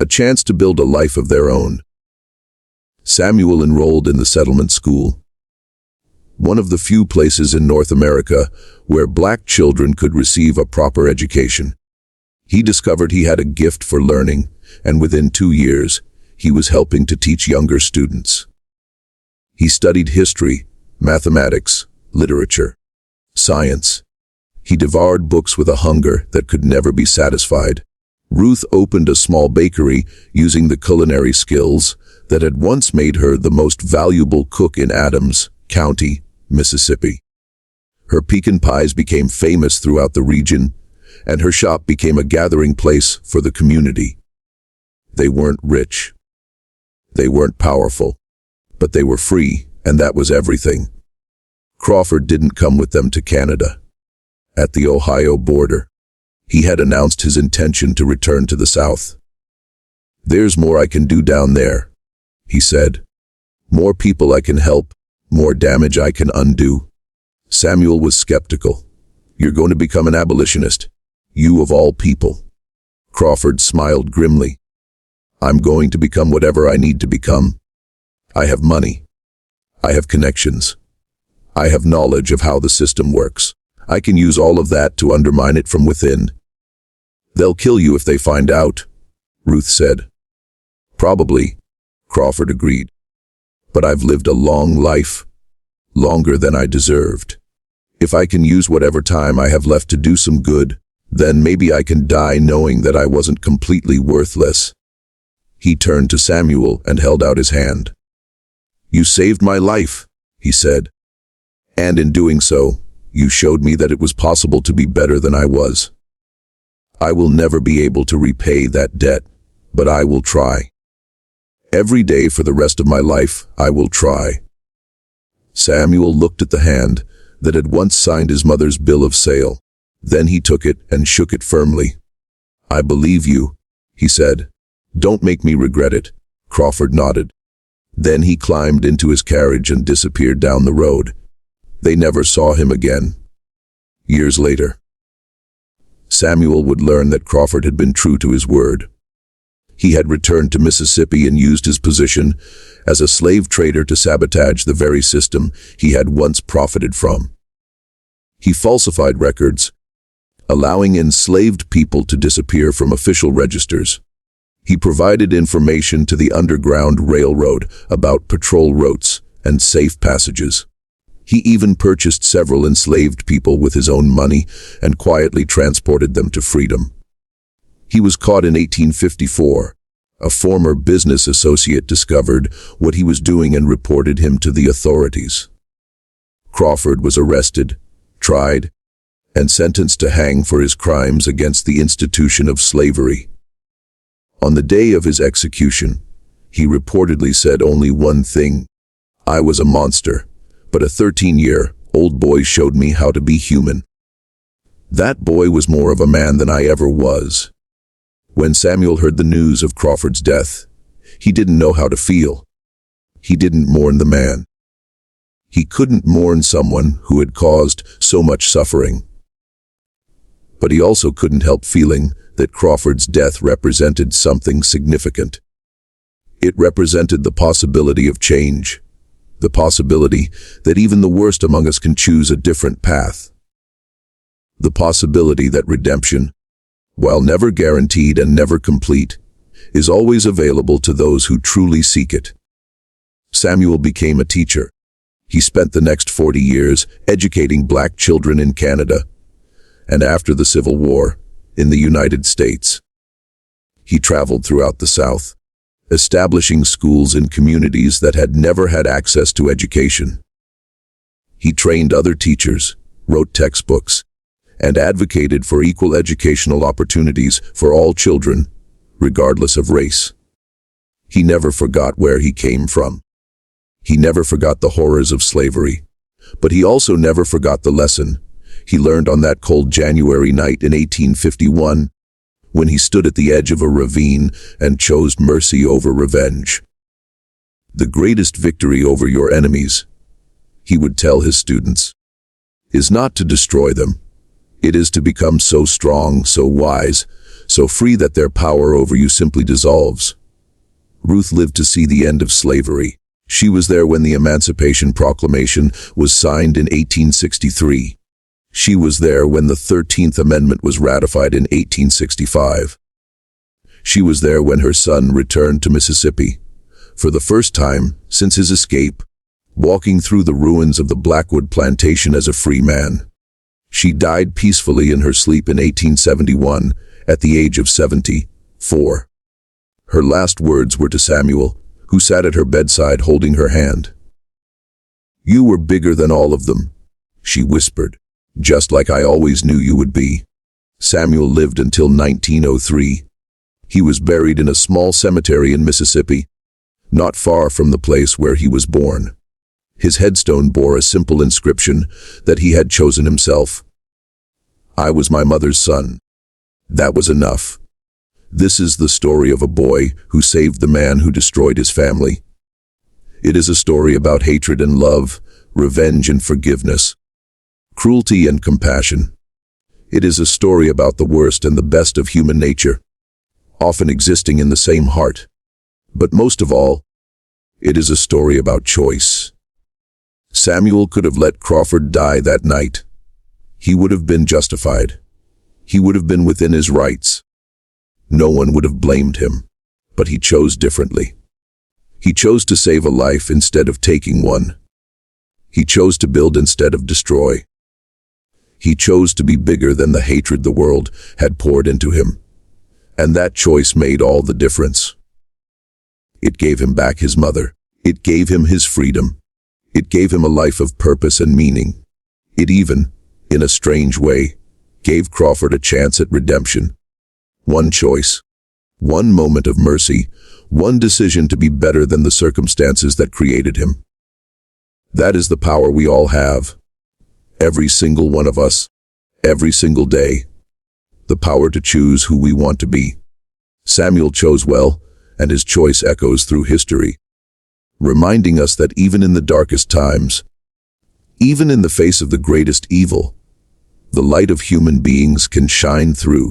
Speaker 1: a chance to build a life of their own. Samuel enrolled in the settlement school, one of the few places in North America where black children could receive a proper education. He discovered he had a gift for learning, and within 2 years, he was helping to teach younger students. He studied history, mathematics, literature, science. He devoured books with a hunger that could never be satisfied. Ruth opened a small bakery using the culinary skills that had once made her the most valuable cook in Adams County, Mississippi. Her pecan pies became famous throughout the region, and her shop became a gathering place for the community. They weren't rich. They weren't powerful, but they were free, and that was everything. Crawford didn't come with them to Canada. At the Ohio border, he had announced his intention to return to the South. "There's more I can do down there," he said. "More people I can help, more damage I can undo." Samuel was skeptical. "You're going to become an abolitionist? You of all people?" Crawford smiled grimly. "I'm going to become whatever I need to become. I have money. I have connections. I have knowledge of how the system works. I can use all of that to undermine it from within." "They'll kill you if they find out," Ruth said. Probably, Crawford agreed. But I've lived a long life, longer than I deserved. If I can use whatever time I have left to do some good, then maybe I can die knowing that I wasn't completely worthless. He turned to Samuel and held out his hand. You saved my life, he said. And in doing so, you showed me that it was possible to be better than I was. I will never be able to repay that debt, but I will try. Every day for the rest of my life, I will try. Samuel looked at the hand that had once signed his mother's bill of sale. Then he took it and shook it firmly. I believe you, he said. Don't make me regret it. Crawford nodded. Then he climbed into his carriage and disappeared down the road. They never saw him again. Years later, Samuel would learn that Crawford had been true to his word. He had returned to Mississippi and used his position as a slave trader to sabotage the very system he had once profited from. He falsified records, allowing enslaved people to disappear from official registers. He provided information to the Underground Railroad about patrol routes and safe passages. He even purchased several enslaved people with his own money and quietly transported them to freedom. He was caught in 1854. A former business associate discovered what he was doing and reported him to the authorities. Crawford was arrested, tried, and sentenced to hang for his crimes against the institution of slavery. On the day of his execution, he reportedly said only one thing: I was a monster, but a 13-year-old boy showed me how to be human. That boy was more of a man than I ever was. When Samuel heard the news of Crawford's death, he didn't know how to feel. He didn't mourn the man. He couldn't mourn someone who had caused so much suffering. But he also couldn't help feeling that Crawford's death represented something significant. It represented the possibility of change, the possibility that even the worst among us can choose a different path, the possibility that redemption, while never guaranteed and never complete, is always available to those who truly seek it. Samuel became a teacher. He spent the next 40 years educating black children in Canada, and after the Civil War, in the United States. He traveled throughout the South, establishing schools in communities that had never had access to education. He trained other teachers, wrote textbooks, and advocated for equal educational opportunities for all children, regardless of race. He never forgot where he came from. He never forgot the horrors of slavery, but he also never forgot the lesson he learned on that cold January night in 1851, when he stood at the edge of a ravine and chose mercy over revenge. The greatest victory over your enemies, he would tell his students, is not to destroy them. It is to become so strong, so wise, so free that their power over you simply dissolves. Ruth lived to see the end of slavery. She was there when the Emancipation Proclamation was signed in 1863. She was there when the 13th Amendment was ratified in 1865. She was there when her son returned to Mississippi, for the first time since his escape, walking through the ruins of the Blackwood Plantation as a free man. She died peacefully in her sleep in 1871, at the age of 74. Her last words were to Samuel, who sat at her bedside holding her hand. You were bigger than all of them, she whispered, just like I always knew you would be. Samuel lived until 1903. He was buried in a small cemetery in Mississippi, not far from the place where he was born. His headstone bore a simple inscription that he had chosen himself. I was my mother's son. That was enough. This is the story of a boy who saved the man who destroyed his family. It is a story about hatred and love, revenge and forgiveness, cruelty and compassion. It is a story about the worst and the best of human nature, often existing in the same heart. But most of all, it is a story about choice. Samuel could have let Crawford die that night. He would have been justified. He would have been within his rights. No one would have blamed him. But he chose differently. He chose to save a life instead of taking one. He chose to build instead of destroy. He chose to be bigger than the hatred the world had poured into him. And that choice made all the difference. It gave him back his mother. It gave him his freedom. It gave him a life of purpose and meaning. It even, in a strange way, gave Crawford a chance at redemption. One choice, one moment of mercy, one decision to be better than the circumstances that created him. That is the power we all have. Every single one of us, every single day. The power to choose who we want to be. Samuel chose well, and his choice echoes through history, reminding us that even in the darkest times, even in the face of the greatest evil, the light of human beings can shine through.